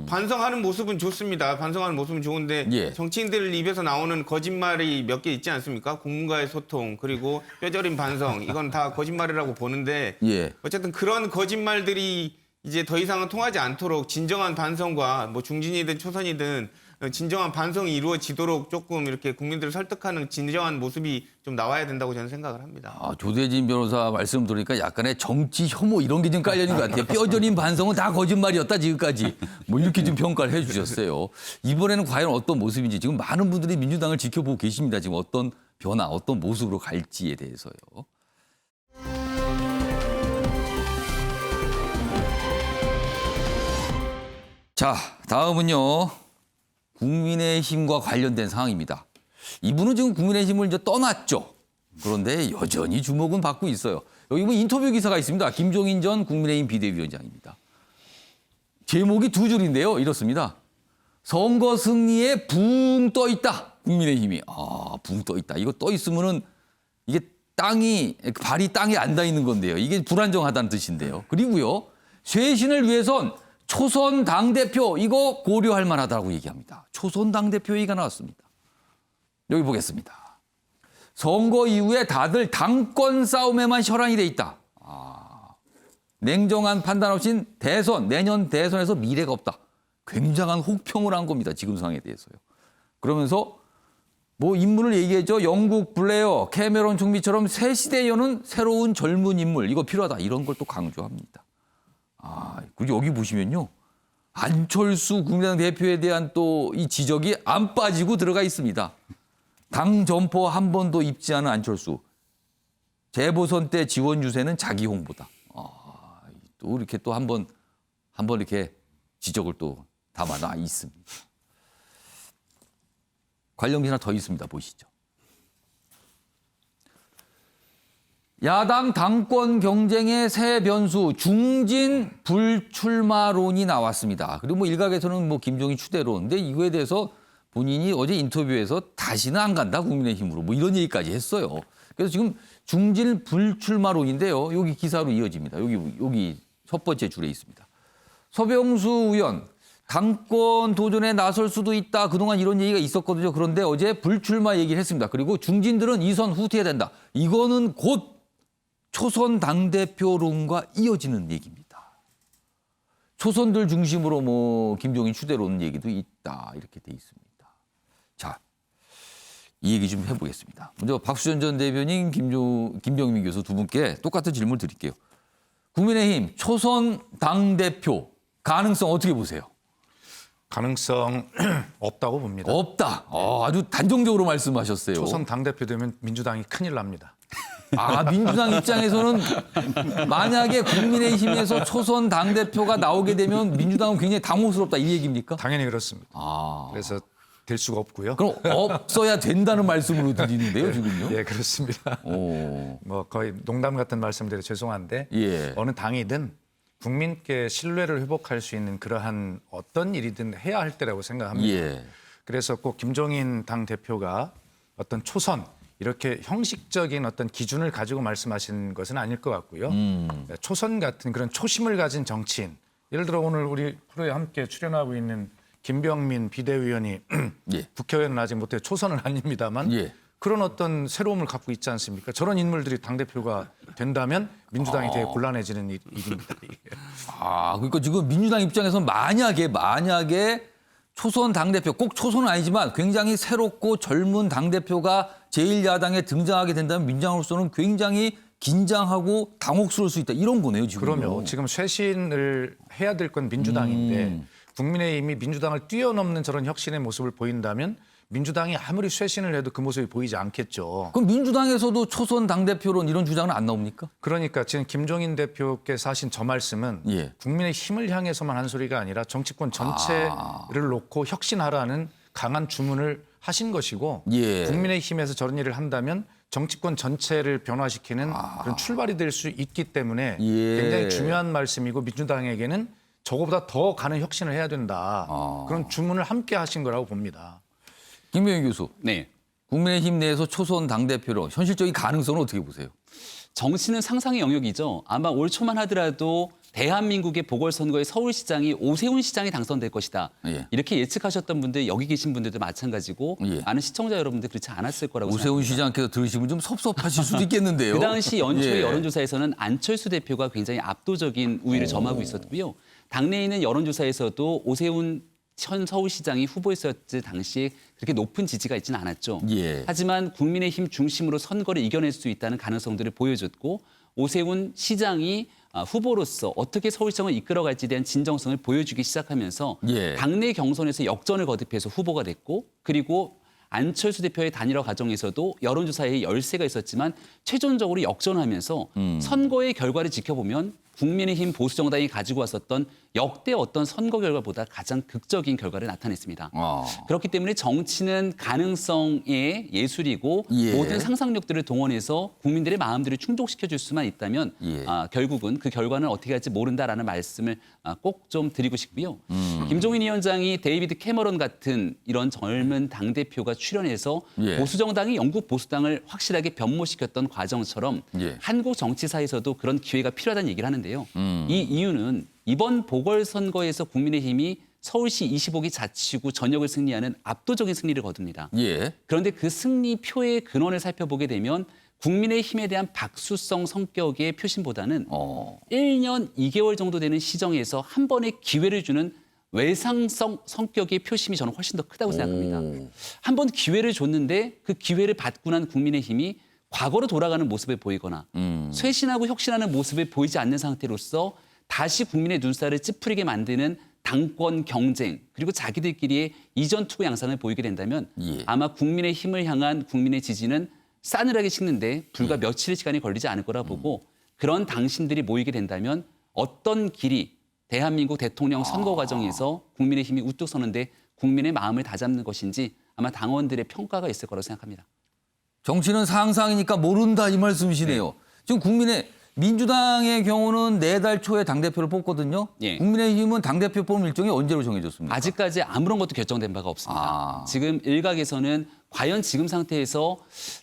Speaker 8: 반성하는 모습은 좋습니다. 반성하는 모습은 좋은데 정치인들 입에서 나오는 거짓말이 몇 개 있지 않습니까? 국민과의 소통 그리고 뼈저린 반성 이건 다 거짓말이라고 보는데 어쨌든 그런 거짓말들이 이제 더 이상은 통하지 않도록 진정한 반성과 중진이든 초선이든 진정한 반성이 이루어지도록 조금 이렇게 국민들을 설득하는 진정한 모습이 좀 나와야 된다고 저는 생각을 합니다.
Speaker 1: 조대진 변호사 말씀 들으니까 약간의 정치 혐오 이런 게 좀 깔려 있는 것 같아요. 뼈저린 반성은 다 거짓말이었다 지금까지. 이렇게 좀 평가를 해 주셨어요. 이번에는 과연 어떤 모습인지 지금 많은 분들이 민주당을 지켜보고 계십니다. 지금 어떤 변화, 어떤 모습으로 갈지에 대해서요. 자, 다음은요. 국민의힘과 관련된 상황입니다. 이분은 지금 국민의힘을 이제 떠났죠. 그런데 여전히 주목은 받고 있어요. 여기 뭐 인터뷰 기사가 있습니다. 김종인 전 국민의힘 비대위원장입니다. 제목이 두 줄인데요. 이렇습니다. 선거 승리에 붕 떠 있다. 국민의힘이. 붕 떠 있다. 이거 떠 있으면은 이게 발이 땅에 안 닿아 있는 건데요. 이게 불안정하다는 뜻인데요. 그리고요. 쇄신을 위해선 초선 당대표 이거 고려할 만하다고 얘기합니다. 초선 당대표 얘기가 나왔습니다. 여기 보겠습니다. 선거 이후에 다들 당권 싸움에만 혈안이 돼 있다. 냉정한 판단 없인 내년 대선에서 미래가 없다. 굉장한 혹평을 한 겁니다. 지금 상황에 대해서요. 그러면서 뭐 인물을 얘기했죠. 영국 블레어, 캐메론 총리처럼 새 시대에 여는 새로운 젊은 인물 이거 필요하다. 이런 걸 또 강조합니다. 그리고 여기 보시면요. 안철수 국민의당 대표에 대한 또 이 지적이 안 빠지고 들어가 있습니다. 당 점포 한 번도 입지 않은 안철수. 재보선 때 지원 유세는 자기 홍보다. 또 이렇게 또 한 번 이렇게 지적을 또 담아놔 있습니다. 관련 기사 더 있습니다. 보시죠. 야당 당권 경쟁의 새 변수 중진 불출마론이 나왔습니다. 그리고 뭐 일각에서는 뭐 김종인 추대론. 근데 이거에 대해서 본인이 어제 인터뷰에서 다시는 안 간다 국민의힘으로 뭐 이런 얘기까지 했어요. 그래서 지금 중진 불출마론인데요. 여기 기사로 이어집니다. 여기 첫 번째 줄에 있습니다. 서병수 의원 당권 도전에 나설 수도 있다. 그동안 이런 얘기가 있었거든요. 그런데 어제 불출마 얘기를 했습니다. 그리고 중진들은 이선 후퇴해야 된다. 이거는 곧 초선 당대표론과 이어지는 얘기입니다. 초선들 중심으로 뭐 김종인 추대론 얘기도 있다. 이렇게 돼 있습니다. 자, 이 얘기 좀 해보겠습니다. 먼저 박수현 전 대변인, 김병민 교수 두 분께 똑같은 질문 드릴게요. 국민의힘 초선 당대표 가능성 어떻게 보세요?
Speaker 7: 가능성 없다고 봅니다.
Speaker 1: 없다. 아주 단정적으로 말씀하셨어요.
Speaker 7: 초선 당대표 되면 민주당이 큰일 납니다.
Speaker 1: 민주당 입장에서는 만약에 국민의힘에서 초선 당대표가 나오게 되면 민주당은 굉장히 당혹스럽다 이 얘기입니까?
Speaker 7: 당연히 그렇습니다. 그래서 될 수가 없고요.
Speaker 1: 그럼 없어야 된다는 말씀으로 드리는데요, 지금요?
Speaker 7: 예, 그렇습니다. 뭐 거의 농담 같은 말씀드려 죄송한데 어느 당이든 국민께 신뢰를 회복할 수 있는 그러한 어떤 일이든 해야 할 때라고 생각합니다. 그래서 꼭 김종인 당 대표가 어떤 초선 이렇게 형식적인 어떤 기준을 가지고 말씀하신 것은 아닐 것 같고요. 초선 같은 그런 초심을 가진 정치인, 예를 들어 오늘 우리 프로에 함께 출연하고 있는 김병민 비대위원이 국회의원은 아직 못해 초선은 아닙니다만 그런 어떤 새로움을 갖고 있지 않습니까? 저런 인물들이 당대표가 된다면 민주당이 되게 곤란해지는 일입니다.
Speaker 1: 그러니까 지금 민주당 입장에서는 만약에 초선 당대표, 꼭 초선은 아니지만 굉장히 새롭고 젊은 당대표가 제1야당에 등장하게 된다면 민주당으로서는 굉장히 긴장하고 당혹스러울 수 있다. 이런 거네요, 지금.
Speaker 7: 그럼요. 지금 쇄신을 해야 될 건 민주당인데 국민의힘이 민주당을 뛰어넘는 저런 혁신의 모습을 보인다면 민주당이 아무리 쇄신을 해도 그 모습이 보이지 않겠죠.
Speaker 1: 그럼 민주당에서도 초선 당대표론 이런 주장은 안 나옵니까?
Speaker 7: 그러니까 지금 김종인 대표께서 하신 저 말씀은 국민의 힘을 향해서만 한 소리가 아니라 정치권 전체를 놓고 혁신하라는 강한 주문을 하신 것이고 국민의 힘에서 저런 일을 한다면 정치권 전체를 변화시키는 그런 출발이 될 수 있기 때문에 굉장히 중요한 말씀이고 민주당에게는 저거보다 더 가는 혁신을 해야 된다. 그런 주문을 함께 하신 거라고 봅니다.
Speaker 1: 김병민 교수.
Speaker 4: 네.
Speaker 1: 국민의힘 내에서 초선 당대표로 현실적인 가능성은 어떻게 보세요?
Speaker 4: 정치는 상상의 영역이죠. 아마 올 초만 하더라도 대한민국의 보궐선거에 서울시장이 오세훈 시장이 당선될 것이다. 이렇게 예측하셨던 분들 여기 계신 분들도 마찬가지고 많은 시청자 여러분들 그렇지 않았을 거라고
Speaker 1: 오세훈
Speaker 4: 생각합니다.
Speaker 1: 시장께서 들으시면 좀 섭섭하실 수도 있겠는데요.
Speaker 4: 그 당시 연초의 여론조사에서는 안철수 대표가 굉장히 압도적인 우위를 점하고 있었고요. 당내에 있는 여론조사에서도 오세훈 현 서울시장이 후보였을 당시에 그렇게 높은 지지가 있지는 않았죠. 하지만 국민의힘 중심으로 선거를 이겨낼 수 있다는 가능성들을 보여줬고 오세훈 시장이 후보로서 어떻게 서울시장을 이끌어갈지에 대한 진정성을 보여주기 시작하면서 당내 경선에서 역전을 거듭해서 후보가 됐고 그리고 안철수 대표의 단일화 과정에서도 여론조사에 열세가 있었지만 최종적으로 역전하면서 선거의 결과를 지켜보면 국민의힘 보수정당이 가지고 왔었던 역대 어떤 선거 결과보다 가장 극적인 결과를 나타냈습니다. 그렇기 때문에 정치는 가능성의 예술이고 모든 상상력들을 동원해서 국민들의 마음들을 충족시켜줄 수만 있다면 결국은 그 결과는 어떻게 할지 모른다라는 말씀을 꼭 좀 드리고 싶고요. 김종인 위원장이 데이비드 캐머런 같은 이런 젊은 당대표가 출연해서 보수정당이 영국 보수당을 확실하게 변모시켰던 과정처럼 한국 정치사에서도 그런 기회가 필요하다는 얘기를 하는데요. 이 이유는 이번 보궐선거에서 국민의힘이 서울시 25기 자치구 전역을 승리하는 압도적인 승리를 거둡니다. 그런데 그 승리표의 근원을 살펴보게 되면 국민의힘에 대한 박수성 성격의 표심보다는 1년 2개월 정도 되는 시정에서 한 번의 기회를 주는 외상성 성격의 표심이 저는 훨씬 더 크다고 생각합니다. 한 번 기회를 줬는데 그 기회를 받고 난 국민의힘이 과거로 돌아가는 모습을 보이거나 쇄신하고 혁신하는 모습을 보이지 않는 상태로서 다시 국민의 눈살을 찌푸리게 만드는 당권 경쟁 그리고 자기들끼리의 이전 투구 양상을 보이게 된다면 아마 국민의 힘을 향한 국민의 지지는 싸늘하게 식는데 불과 며칠의 시간이 걸리지 않을 거라 보고 그런 당신들이 모이게 된다면 어떤 길이 대한민국 대통령 선거 과정에서 국민의 힘이 우뚝 서는데 국민의 마음을 다잡는 것인지 아마 당원들의 평가가 있을 거라고 생각합니다.
Speaker 1: 정치는 상상이니까 모른다 이 말씀이시네요. 지금 민주당의 경우는 내달 초에 당대표를 뽑거든요. 국민의힘은 당대표 뽑는 일정이 언제로 정해졌습니까?
Speaker 4: 아직까지 아무런 것도 결정된 바가 없습니다. 지금 일각에서는 과연 지금 상태에서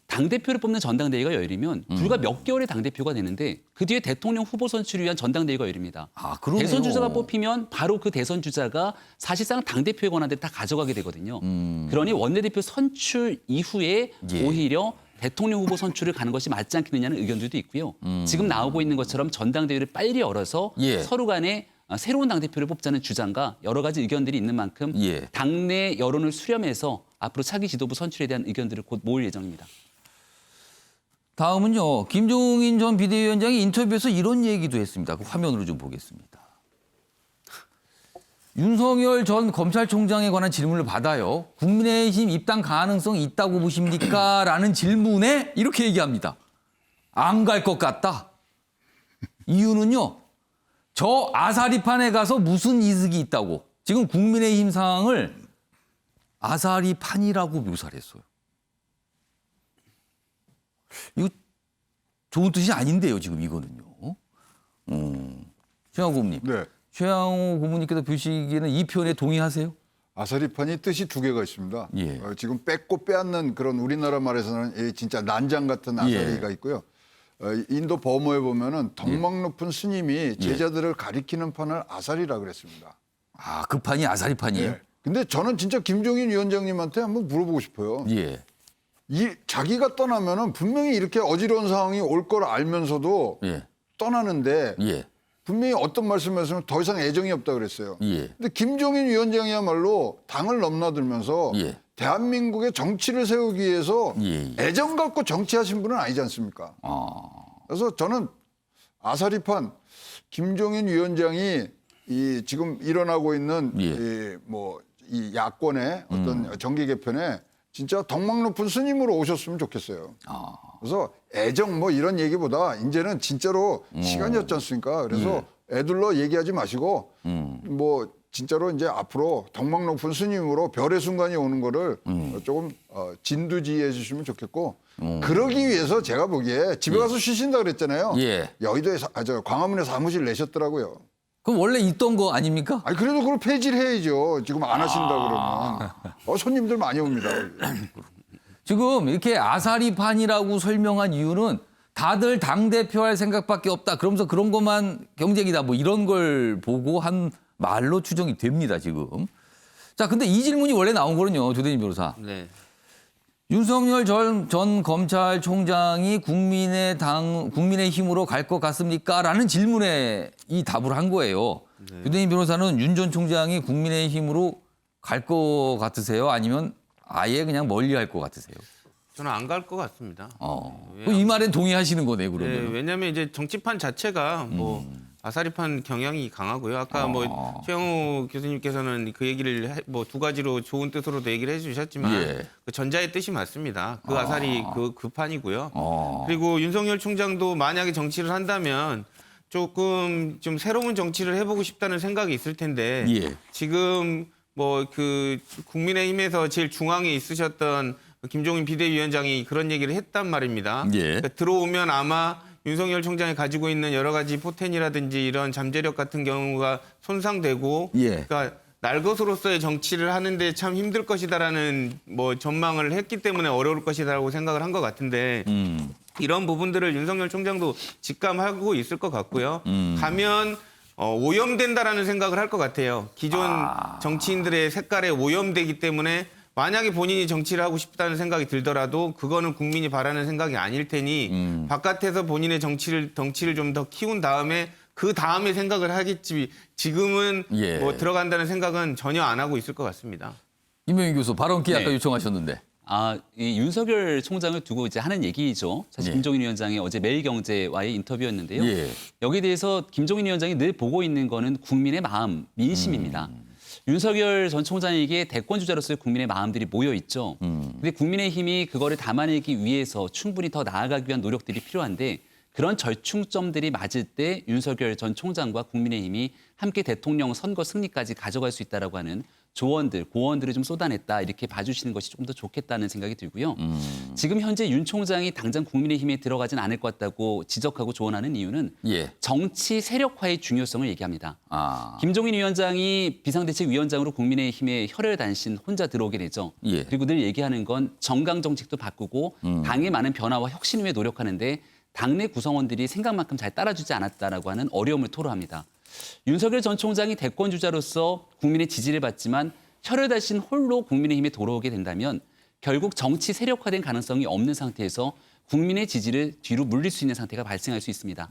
Speaker 4: 당대표를 뽑는 전당대회가 열리면 불과 몇 개월의 당대표가 되는데 그 뒤에 대통령 후보 선출을 위한 전당대회가 열립니다. 대선 주자가 뽑히면 바로 그 대선 주자가 사실상 당대표의 권한들을 다 가져가게 되거든요. 그러니 원내대표 선출 이후에 오히려 대통령 후보 선출을 가는 것이 맞지 않겠느냐는 의견들도 있고요. 지금 나오고 있는 것처럼 전당대회를 빨리 열어서 서로 간에 새로운 당대표를 뽑자는 주장과 여러 가지 의견들이 있는 만큼 당내 여론을 수렴해서 앞으로 차기 지도부 선출에 대한 의견들을 곧 모을 예정입니다.
Speaker 1: 다음은요. 김종인 전 비대위원장이 인터뷰에서 이런 얘기도 했습니다. 그 화면으로 좀 보겠습니다. 윤석열 전 검찰총장에 관한 질문을 받아요. 국민의힘 입당 가능성이 있다고 보십니까? 라는 질문에 이렇게 얘기합니다. 안 갈 것 같다. 이유는요. 저 아사리판에 가서 무슨 이득이 있다고. 지금 국민의힘 상황을 아사리판이라고 묘사를 했어요. 이거 좋은 뜻이 아닌데요. 지금 이거는요. 최양호 고문님.
Speaker 3: 네.
Speaker 1: 최양호 고문님께서 보시기에는 이 표현에 동의하세요?
Speaker 3: 아사리판이 뜻이 두 개가 있습니다. 지금 뺏고 빼앗는 그런 우리나라 말에서는 진짜 난장 같은 아사리가 있고요. 인도 버머에 보면은 덕망 높은 스님이 제자들을 가리키는 판을 아사리라 그랬습니다.
Speaker 1: 아, 그 판이 아사리판이에요?
Speaker 3: 근데 저는 진짜 김종인 위원장님한테 한번 물어보고 싶어요. 자기가 떠나면은 분명히 이렇게 어지러운 상황이 올 걸 알면서도 떠나는데 분명히 어떤 말씀하시면 더 이상 애정이 없다 그랬어요. 근데 김종인 위원장이야말로 당을 넘나들면서 대한민국의 정치를 세우기 위해서 애정 갖고 정치하신 분은 아니지 않습니까? 그래서 저는 아사리판 김종인 위원장이 지금 일어나고 있는 이 야권의 어떤 정계 개편에 진짜 덕망 높은 스님으로 오셨으면 좋겠어요. 그래서 애정 이런 얘기보다 이제는 진짜로 시간이 없지 않습니까? 그래서 애들로 얘기하지 마시고 진짜로 이제 앞으로 덕망 높은 스님으로 별의 순간이 오는 거를 조금 진두지휘해 주시면 좋겠고 그러기 위해서 제가 보기에 집에 가서 쉬신다 그랬잖아요. 여의도에 광화문에 사무실 내셨더라고요.
Speaker 1: 그럼 원래 있던 거 아닙니까?
Speaker 3: 아니 그래도 그걸 폐지를 해야죠. 지금 안 하신다 그러면 손님들 많이 옵니다.
Speaker 1: 지금 이렇게 아사리판이라고 설명한 이유는 다들 당대표 할 생각밖에 없다. 그러면서 그런 것만 경쟁이다. 이런 걸 보고 한 말로 추정이 됩니다, 지금. 자, 근데 이 질문이 원래 나온 거는요, 조대진 변호사. 윤석열 전 검찰총장이 국민의힘으로 갈 것 같습니까? 라는 질문에 이 답을 한 거예요. 조대진 변호사는 윤 전 총장이 국민의힘으로 갈 것 같으세요? 아니면 아예 그냥 멀리 할 것 같으세요?
Speaker 8: 저는 안 갈 것 같습니다.
Speaker 1: 이 말엔 동의하시는 거네, 그러면.
Speaker 8: 왜냐하면 이제 정치판 자체가 아사리판 경향이 강하고요. 아까 최영호 교수님께서는 그 얘기를 두 가지로 좋은 뜻으로도 얘기를 해주셨지만 그 전자의 뜻이 맞습니다. 그 아사리 그 판이고요. 그리고 윤석열 총장도 만약에 정치를 한다면 조금 좀 새로운 정치를 해보고 싶다는 생각이 있을 텐데
Speaker 1: 예.
Speaker 8: 지금 뭐 그 국민의힘에서 제일 중앙에 있으셨던 김종인 비대위원장이 그런 얘기를 했단 말입니다.
Speaker 1: 예.
Speaker 8: 그러니까 들어오면 아마 윤석열 총장이 가지고 있는 여러 가지 포텐이라든지 이런 잠재력 같은 경우가 손상되고
Speaker 1: 예.
Speaker 8: 그러니까 날것으로서의 정치를 하는데 참 힘들 것이다라는 뭐 전망을 했기 때문에 어려울 것이다라고 생각을 한 것 같은데 이런 부분들을 윤석열 총장도 직감하고 있을 것 같고요. 가면 오염된다라는 생각을 할 것 같아요. 기존 정치인들의 색깔에 오염되기 때문에 만약에 본인이 정치를 하고 싶다는 생각이 들더라도 그거는 국민이 바라는 생각이 아닐 테니 바깥에서 본인의 덩치를 좀 더 키운 다음에 그 다음에 생각을 하겠지 지금은
Speaker 1: 예.
Speaker 8: 뭐 들어간다는 생각은 전혀 안 하고 있을 것 같습니다.
Speaker 1: 임명희 교수 발언 기회 아까
Speaker 4: 네.
Speaker 1: 요청하셨는데.
Speaker 4: 이 윤석열 총장을 두고 이제 하는 얘기죠. 사실
Speaker 1: 예.
Speaker 4: 김종인 위원장이 어제 매일경제와의 인터뷰였는데요.
Speaker 1: 예.
Speaker 4: 여기에 대해서 김종인 위원장이 늘 보고 있는 거는 국민의 마음, 민심입니다. 윤석열 전 총장에게 대권 주자로서의 국민의 마음들이 모여 있죠. 근데 국민의힘이 그거를 담아내기 위해서 충분히 더 나아가기 위한 노력들이 필요한데 그런 절충점들이 맞을 때 윤석열 전 총장과 국민의힘이 함께 대통령 선거 승리까지 가져갈 수 있다라고 하는 조언들, 고언들을 좀 쏟아냈다 이렇게 봐주시는 것이 좀 더 좋겠다는 생각이 들고요. 지금 현재 윤 총장이 당장 국민의힘에 들어가진 않을 것 같다고 지적하고 조언하는 이유는
Speaker 1: 예.
Speaker 4: 정치 세력화의 중요성을 얘기합니다.
Speaker 1: 아.
Speaker 4: 김종인 위원장이 비상대책위원장으로 국민의힘에 혈혈단신 혼자 들어오게 되죠.
Speaker 1: 예.
Speaker 4: 그리고 늘 얘기하는 건 정강 정책도 바꾸고 당의 많은 변화와 혁신을 위해 노력하는데 당내 구성원들이 생각만큼 잘 따라주지 않았다라고 하는 어려움을 토로합니다. 윤석열 전 총장이 대권 주자로서 국민의 지지를 받지만 혈혈단신 홀로 국민의힘에 돌아오게 된다면 결국 정치 세력화된 가능성이 없는 상태에서 국민의 지지를 뒤로 물릴 수 있는 상태가 발생할 수 있습니다.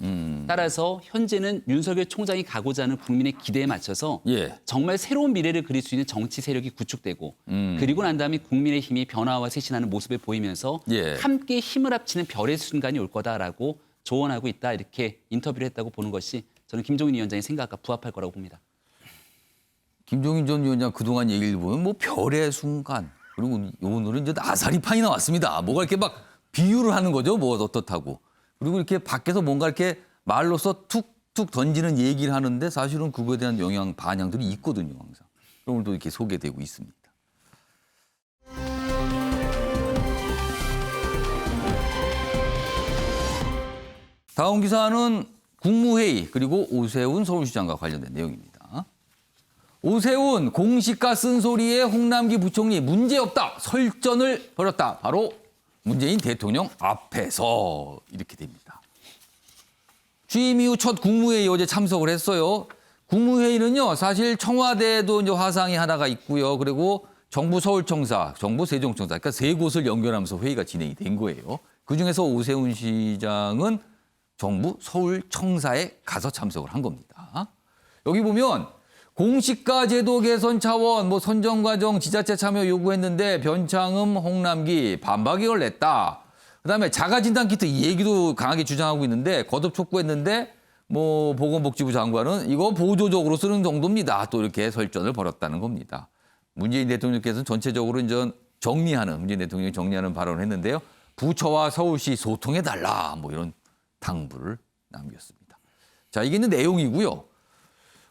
Speaker 4: 따라서 현재는 윤석열 총장이 가고자 하는 국민의 기대에 맞춰서
Speaker 1: 예.
Speaker 4: 정말 새로운 미래를 그릴 수 있는 정치 세력이 구축되고 그리고 난 다음에 국민의힘이 변화와 쇄신하는 모습을 보이면서
Speaker 1: 예.
Speaker 4: 함께 힘을 합치는 별의 순간이 올 거다라고 조언하고 있다 이렇게 인터뷰를 했다고 보는 것이 저는 김종인 위원장의 생각과 부합할 거라고 봅니다.
Speaker 1: 김종인 전 위원장 그동안 얘기를 보면 뭐 별의 순간 그리고 오늘은 이제 아사리판이 나왔습니다. 뭐가 이렇게 막 비유를 하는 거죠. 뭐 어떻다고. 그리고 이렇게 밖에서 뭔가 이렇게 말로써 툭툭 던지는 얘기를 하는데 사실은 그거에 대한 영향 반향들이 있거든요. 항상. 오늘도 이렇게 소개되고 있습니다. 다음 기사는 국무회의 그리고 오세훈 서울시장과 관련된 내용입니다. 오세훈 공시가 쓴소리에 홍남기 부총리 문제없다 설전을 벌였다. 바로 문재인 대통령 앞에서 이렇게 됩니다. 취임 이후 첫 국무회의 어제 참석을 했어요. 국무회의는요 사실 청와대도 이제 화상이 하나가 있고요. 그리고 정부 서울청사, 정부 세종청사 그러니까 세 곳을 연결하면서 회의가 진행이 된 거예요. 그중에서 오세훈 시장은 정부 서울청사에 가서 참석을 한 겁니다. 여기 보면 공시가 제도 개선 차원 뭐 선정 과정 지자체 참여 요구했는데 변창흠 홍남기 반박을 냈다. 그다음에 자가진단 키트 이 얘기도 강하게 주장하고 있는데 거듭 촉구했는데 뭐 보건복지부 장관은 이거 보조적으로 쓰는 정도입니다. 또 이렇게 설전을 벌였다는 겁니다. 문재인 대통령께서는 전체적으로 이제 문재인 대통령이 정리하는 발언을 했는데요. 부처와 서울시 소통해달라 뭐 이런 당부를 남겼습니다. 자, 이게 있는 내용이고요.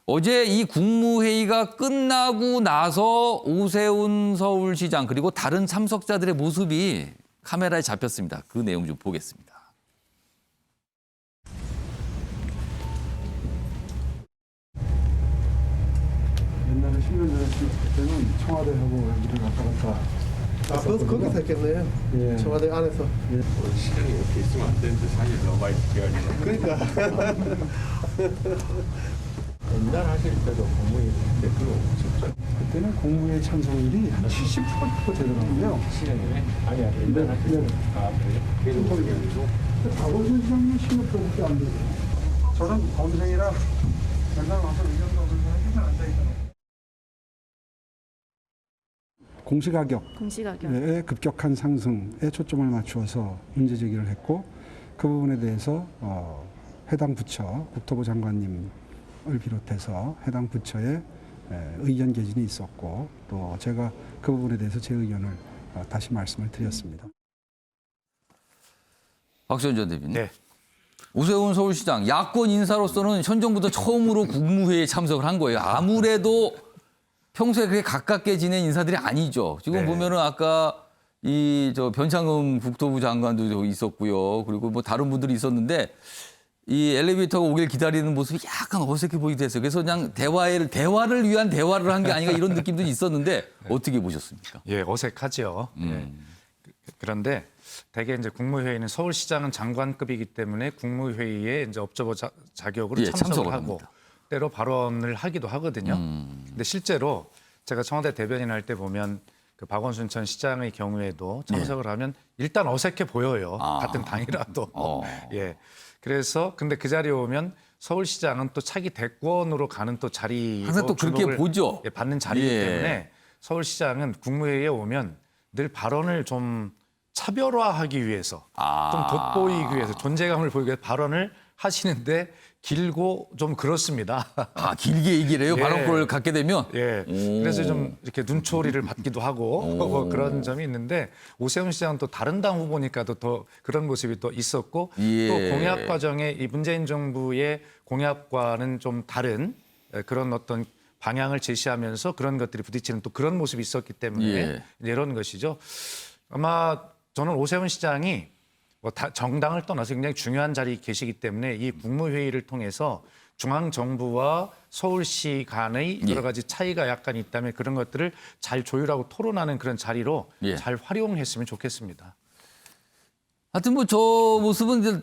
Speaker 1: 어제 이 국무회의가 끝나고 나서 오세훈 서울시장 그리고 다른 참석자들의 모습이 카메라에 잡혔습니다. 그 내용 좀 보겠습니다.
Speaker 15: 옛날에 10년 전에 그때는 청와대하고 일을 왔다 갔다.
Speaker 16: 거기서 했겠네요.
Speaker 15: 예.
Speaker 16: 청와대 안에서.
Speaker 17: 시간이 이렇게 있으면 안 되는데 사실 너무 많이 기다리고.
Speaker 16: 그러니까.
Speaker 17: 옛날 하실 때도 공무원이 대표로 오셨죠?
Speaker 15: 그때는 공무회 참석률이 한 70% 되더라고요.
Speaker 17: 시간이네? 아니, 옛날 하실 때는. 아, 그래요? 계속 오는 게 아니고?
Speaker 15: 박원순 시장님 16%밖에 안 되죠. 저는 범생이라 맨날 와서 의견도 없는 사람이 앉아있더라고요. 공시가격의 급격한 상승에 초점을 맞추어서 문제 제기를 했고 그 부분에 대해서 해당 부처 국토부 장관님을 비롯해서 해당 부처의 의견 개진이 있었고 또 제가 그 부분에 대해서 제 의견을 다시 말씀을 드렸습니다.
Speaker 1: 박수현 전 대표님.
Speaker 7: 네.
Speaker 1: 오세훈 서울시장 야권 인사로서는 현 정부도 처음으로 국무회의에 참석을 한 거예요. 아무래도 평소에 그렇게 가깝게 지낸 인사들이 아니죠. 지금 보면은 아까 이 변창흠 국토부 장관도 있었고요. 그리고 뭐 다른 분들이 있었는데 이 엘리베이터가 오길 기다리는 모습이 약간 어색해 보이기도 했어요. 그래서 그냥 대화를 위한 대화를 한 게 아닌가 이런 느낌도 있었는데 어떻게 보셨습니까?
Speaker 7: 예, 어색하죠. 예. 그런데 대개 이제 국무회의는 서울시장은 장관급이기 때문에 국무회의에 이제 업저버 자격으로 참석을 하고 때로 발언을 하기도 하거든요. 근데 실제로 제가 청와대 대변인 할 때 보면 그 박원순 전 시장의 경우에도 참석을 하면 일단 어색해 보여요. 같은 당이라도. 예. 그래서 근데 그 자리에 오면 서울시장은 또 차기 대권으로 가는 또 자리로
Speaker 1: 항상 또 그렇게 보죠.
Speaker 7: 받는 자리이기 때문에 서울시장은 국무회의에 오면 늘 발언을 좀 차별화하기 위해서 좀 돋보이기 위해서 존재감을 보이기 위해서 발언을 하시는데 길고 좀 그렇습니다.
Speaker 1: 길게 얘기를 해요?
Speaker 7: 예.
Speaker 1: 발언권을 갖게 되면?
Speaker 7: 예. 그래서 좀 이렇게 눈초리를 받기도 하고 뭐 그런 점이 있는데 오세훈 시장은 또 다른 당 후보니까도 더 그런 모습이 또 있었고 또 공약 과정에 이 문재인 정부의 공약과는 좀 다른 그런 어떤 방향을 제시하면서 그런 것들이 부딪히는 또 그런 모습이 있었기 때문에 이런 것이죠. 아마 저는 오세훈 시장이 뭐 정당을 떠나서 굉장히 중요한 자리에 계시기 때문에 이 국무회의를 통해서 중앙정부와 서울시 간의 여러 가지 차이가 약간 있다면 그런 것들을 잘 조율하고 토론하는 그런 자리로 잘 활용했으면 좋겠습니다.
Speaker 1: 하여튼 뭐 저 모습은 이제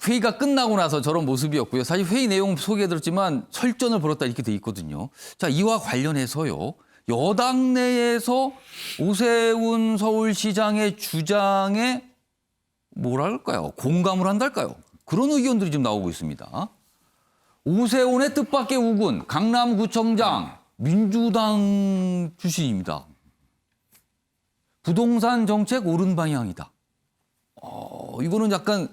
Speaker 1: 회의가 끝나고 나서 저런 모습이었고요. 사실 회의 내용 소개해드렸지만 설전을 벌였다 이렇게 돼 있거든요. 자, 이와 관련해서요. 여당 내에서 오세훈 서울시장의 주장에 뭐랄까요? 공감을 한달까요? 그런 의견들이 지금 나오고 있습니다. 오세훈의 뜻밖의 우군, 강남구청장, 민주당 출신입니다. 부동산 정책 옳은 방향이다. 이거는 약간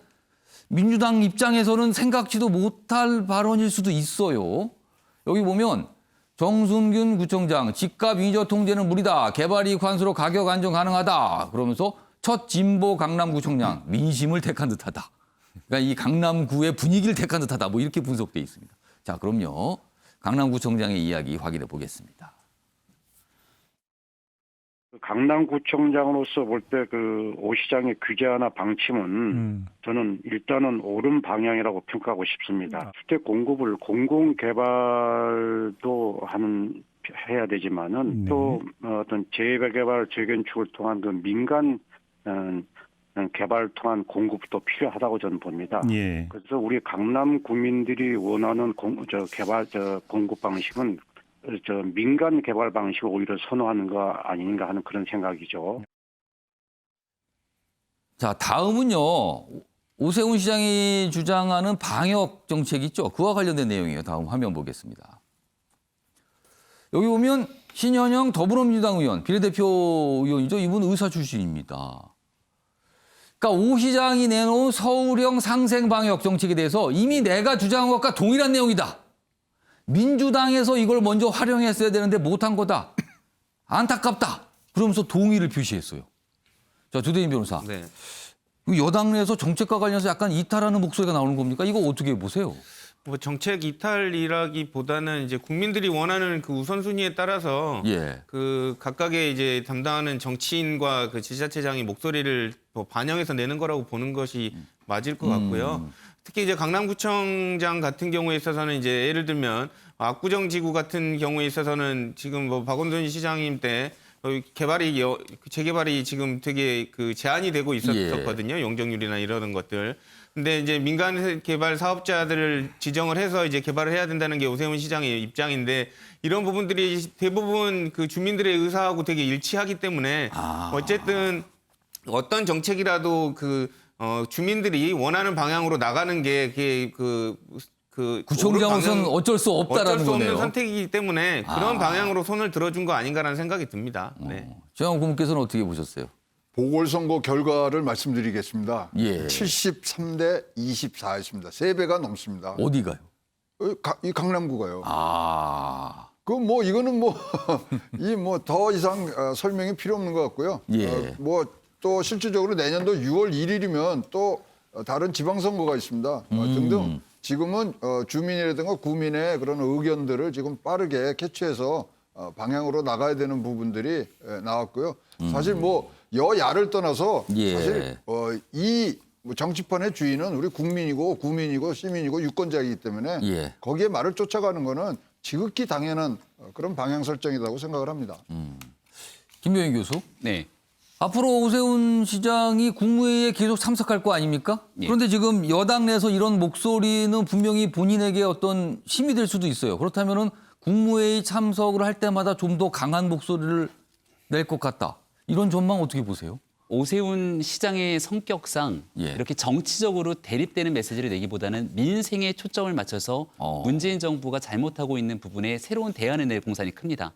Speaker 1: 민주당 입장에서는 생각지도 못할 발언일 수도 있어요. 여기 보면 정순균 구청장, 집값 위저 통제는 무리다. 개발이익 환수로 가격 안정 가능하다. 그러면서 첫 진보 강남구청장, 민심을 택한 듯하다. 그러니까 이 강남구의 분위기를 택한 듯하다. 뭐 이렇게 분석돼 있습니다. 자, 그럼요. 강남구청장의 이야기 확인해 보겠습니다.
Speaker 18: 강남구청장으로서 볼 때 그 오 시장의 규제하나 방침은 저는 일단은 옳은 방향이라고 평가하고 싶습니다. 주택 공급을 공공개발도 해야 되지만은 또 어떤 재개발, 재건축을 통한 그 민간 개발을 통한 공급도 필요하다고 저는 봅니다. 그래서 우리 강남 구민들이 원하는 공급 방식은 민간 개발 방식을 오히려 선호하는 거 아닌가 하는 그런 생각이죠.
Speaker 1: 자, 다음은요. 오세훈 시장이 주장하는 방역 정책 있죠. 그와 관련된 내용이에요. 다음 화면 보겠습니다. 여기 보면 신현영 더불어민주당 의원, 비례대표 의원이죠. 이분 의사 출신입니다. 그러니까 오 시장이 내놓은 서울형 상생 방역 정책에 대해서 이미 내가 주장한 것과 동일한 내용이다. 민주당에서 이걸 먼저 활용했어야 되는데 못한 거다. 안타깝다. 그러면서 동의를 표시했어요. 자, 조대인 변호사. 여당 내에서 정책과 관련해서 약간 이탈하는 목소리가 나오는 겁니까? 이거 어떻게 보세요?
Speaker 8: 뭐 정책 이탈이라기보다는 이제 국민들이 원하는 그 우선순위에 따라서 그 각각의 이제 담당하는 정치인과 그 지자체장이 목소리를 뭐 반영해서 내는 거라고 보는 것이 맞을 것 같고요. 특히 이제 강남구청장 같은 경우에 있어서는 이제 예를 들면 압구정지구 같은 경우에 있어서는 지금 뭐 박원순 시장님 때 재개발이 지금 되게 그 제한이 되고 있었거든요. 용적률이나 이런 것들. 근데 이제 민간 개발 사업자들을 지정을 해서 이제 개발을 해야 된다는 게 오세훈 시장의 입장인데 이런 부분들이 대부분 그 주민들의 의사하고 되게 일치하기 때문에 어쨌든 어떤 정책이라도 그 주민들이 원하는 방향으로 나가는 게 그게
Speaker 1: 구청장으로서는 어쩔 수 없다라는
Speaker 8: 어쩔 수 없는
Speaker 1: 거네요.
Speaker 8: 선택이기 때문에 그런 방향으로 손을 들어준 거 아닌가라는 생각이 듭니다.
Speaker 1: 정영 고문께서는 어떻게 보셨어요?
Speaker 3: 보궐선거 결과를 말씀드리겠습니다. 73대 24였습니다. 3배가 넘습니다.
Speaker 1: 어디가요?
Speaker 3: 이 강남구가요. 이거는 더 이상 설명이 필요 없는 것 같고요. 또 실질적으로 내년도 6월 1일이면 또 다른 지방선거가 있습니다. 등등 지금은 주민이라든가 구민의 그런 의견들을 지금 빠르게 캐치해서 방향으로 나가야 되는 부분들이 나왔고요. 사실 뭐 여야를 떠나서 사실 이 정치판의 주인은 우리 국민이고 구민이고 시민이고 유권자이기 때문에 거기에 말을 쫓아가는 거는 지극히 당연한 그런 방향 설정이라고 생각을 합니다.
Speaker 1: 김병현 교수.
Speaker 4: 네.
Speaker 1: 앞으로 오세훈 시장이 국무회의에 계속 참석할 거 아닙니까? 그런데 지금 여당 내에서 이런 목소리는 분명히 본인에게 어떤 힘이 될 수도 있어요. 그렇다면은 국무회의 참석을 할 때마다 좀 더 강한 목소리를 낼 것 같다. 이런 전망 어떻게 보세요?
Speaker 4: 오세훈 시장의 성격상 이렇게 정치적으로 대립되는 메시지를 내기보다는 민생에 초점을 맞춰서 문재인 정부가 잘못하고 있는 부분에 새로운 대안을 낼 공산이 큽니다.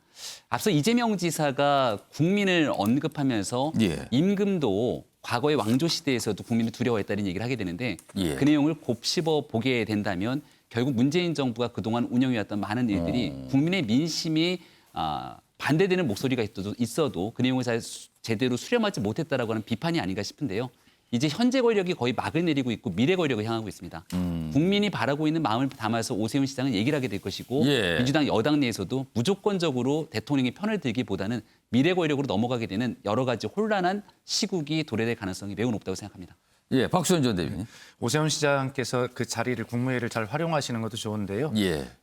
Speaker 4: 앞서 이재명 지사가 국민을 언급하면서 임금도 과거의 왕조 시대에서도 국민을 두려워했다는 얘기를 하게 되는데 그 내용을 곱씹어 보게 된다면 결국 문재인 정부가 그동안 운영해왔던 많은 일들이 국민의 민심이 반대되는 목소리가 있어도 그 내용을 제대로 수렴하지 못했다라고 하는 비판이 아닌가 싶은데요. 이제 현재 권력이 거의 막을 내리고 있고 미래 권력을 향하고 있습니다. 국민이 바라고 있는 마음을 담아서 오세훈 시장은 얘기를 하게 될 것이고 민주당 여당 내에서도 무조건적으로 대통령의 편을 들기보다는 미래 권력으로 넘어가게 되는 여러 가지 혼란한 시국이 도래될 가능성이 매우 높다고 생각합니다.
Speaker 1: 박수현 전 대변인.
Speaker 7: 오세훈 시장께서 그 자리를 국무회의를 잘 활용하시는 것도 좋은데요.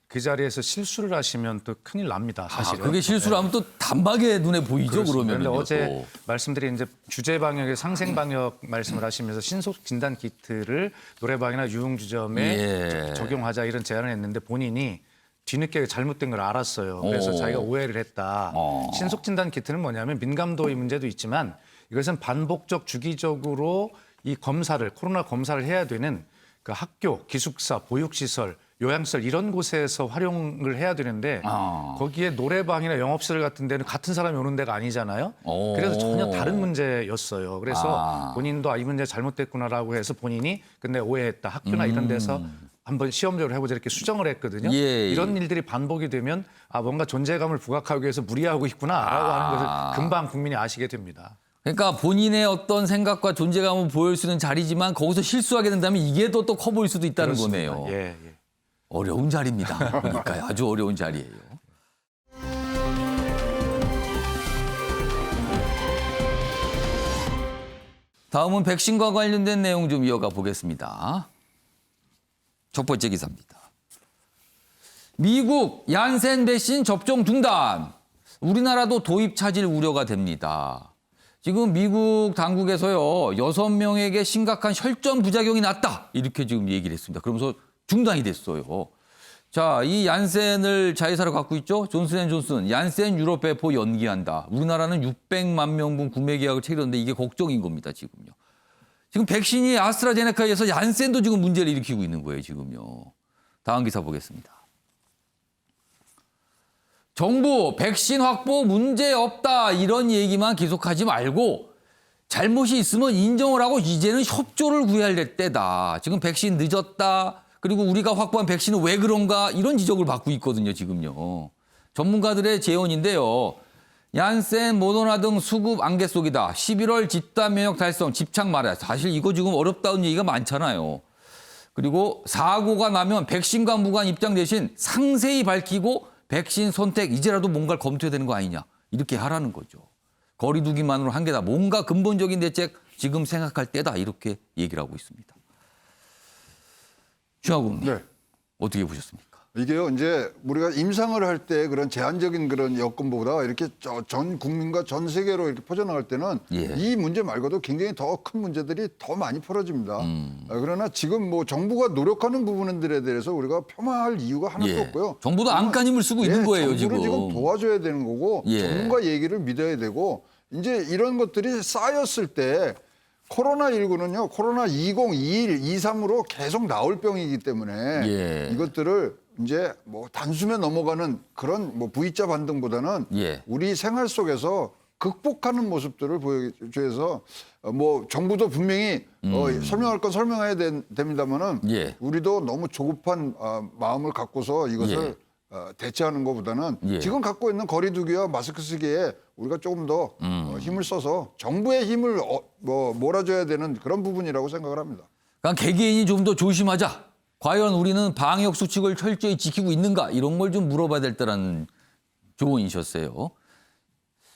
Speaker 7: 그 자리에서 실수를 하시면 또 큰일 납니다. 사실은.
Speaker 1: 그게 실수를 하면 또 단박에 눈에 보이죠. 그러면.
Speaker 7: 그런데 어제 말씀드린 이제 주제 방역의 상생 방역 말씀을 하시면서 신속 진단 키트를 노래방이나 유흥주점에 적용하자 이런 제안을 했는데 본인이 뒤늦게 잘못된 걸 알았어요. 그래서 자기가 오해를 했다. 신속 진단 키트는 뭐냐면 민감도의 문제도 있지만 이것은 반복적 주기적으로 이 검사를 코로나 검사를 해야 되는 그 학교, 기숙사, 보육시설, 요양시설 이런 곳에서 활용을 해야 되는데 거기에 노래방이나 영업시설 같은 데는 같은 사람이 오는 데가 아니잖아요. 그래서 전혀 다른 문제였어요. 그래서 본인도 이 문제 잘못됐구나라고 해서 본인이 근데 오해했다. 학교나 이런 데서 한번 시험적으로 해보자 이렇게 수정을 했거든요. 이런 일들이 반복이 되면 뭔가 존재감을 부각하기 위해서 무리하고 있구나라고 하는 것을 금방 국민이 아시게 됩니다.
Speaker 1: 그러니까 본인의 어떤 생각과 존재감을 보일 수 있는 자리지만 거기서 실수하게 된다면 이게 또 커 보일 수도 있다는
Speaker 7: 그렇습니다.
Speaker 1: 거네요. 어려운 자리입니다. 그러니까 아주 어려운 자리예요. 다음은 백신과 관련된 내용 좀 이어가 보겠습니다. 첫 번째 기사입니다. 미국 얀센 백신 접종 중단. 우리나라도 도입 차질 우려가 됩니다. 지금 미국 당국에서요, 6명에게 심각한 혈전 부작용이 났다. 이렇게 지금 얘기를 했습니다. 그러면서 중단이 됐어요. 자, 이 얀센을 자회사로 갖고 있죠. 존슨앤존슨, 얀센 유럽 배포 연기한다. 우리나라는 600만 명분 구매 계약을 체결했는데 이게 걱정인 겁니다, 지금요. 지금 백신이 아스트라제네카에서 얀센도 지금 문제를 일으키고 있는 거예요, 지금요. 다음 기사 보겠습니다. 정부 백신 확보 문제 없다 이런 얘기만 계속하지 말고 잘못이 있으면 인정을 하고 이제는 협조를 구해야 될 때다. 지금 백신 늦었다. 그리고 우리가 확보한 백신은 왜 그런가 이런 지적을 받고 있거든요. 지금요. 전문가들의 제언인데요. 얀센, 모더나 등 수급 안개 속이다. 11월 집단 면역 달성 집착 말아야. 사실 이거 지금 어렵다는 얘기가 많잖아요. 그리고 사고가 나면 백신과 무관 입장 대신 상세히 밝히고 백신 선택 이제라도 뭔가를 검토해야 되는 거 아니냐. 이렇게 하라는 거죠. 거리 두기만으로 한계다. 뭔가 근본적인 대책 지금 생각할 때다. 이렇게 얘기를 하고 있습니다. 주하국 의원님, 어떻게 보셨습니까?
Speaker 3: 이게요, 이제 우리가 임상을 할 때 그런 제한적인 그런 여건보다 이렇게 전 국민과 전 세계로 이렇게 퍼져나갈 때는 이 문제 말고도 굉장히 더 큰 문제들이 더 많이 벌어집니다. 그러나 지금 뭐 정부가 노력하는 부분들에 대해서 우리가 폄하할 이유가 하나도 없고요.
Speaker 1: 정부도 안간힘을 쓰고 있는 거예요,
Speaker 3: 정부는
Speaker 1: 지금.
Speaker 3: 도와줘야 되는 거고 전문가 얘기를 믿어야 되고 이제 이런 것들이 쌓였을 때 코로나19는요, 코로나 20, 21, 23으로 계속 나올 병이기 때문에 이것들을 이제 뭐 단숨에 넘어가는 그런 뭐 V자 반등보다는 우리 생활 속에서 극복하는 모습들을 보여줘서 뭐 정부도 분명히 설명할 건 설명해야 됩니다만은 우리도 너무 조급한 마음을 갖고서 이것을 대체하는 것보다는 지금 갖고 있는 거리두기와 마스크 쓰기에 우리가 조금 더 힘을 써서 정부의 힘을 몰아줘야 되는 그런 부분이라고 생각을 합니다.
Speaker 1: 그러니까 개개인이 좀 더 조심하자. 과연 우리는 방역 수칙을 철저히 지키고 있는가 이런 걸 좀 물어봐야 될 때라는 조언이셨어요.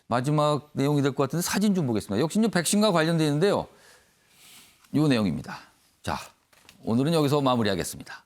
Speaker 1: 마지막 내용이 될 것 같은데 사진 좀 보겠습니다. 역시 백신과 관련되어 있는데요. 이 내용입니다. 자, 오늘은 여기서 마무리하겠습니다.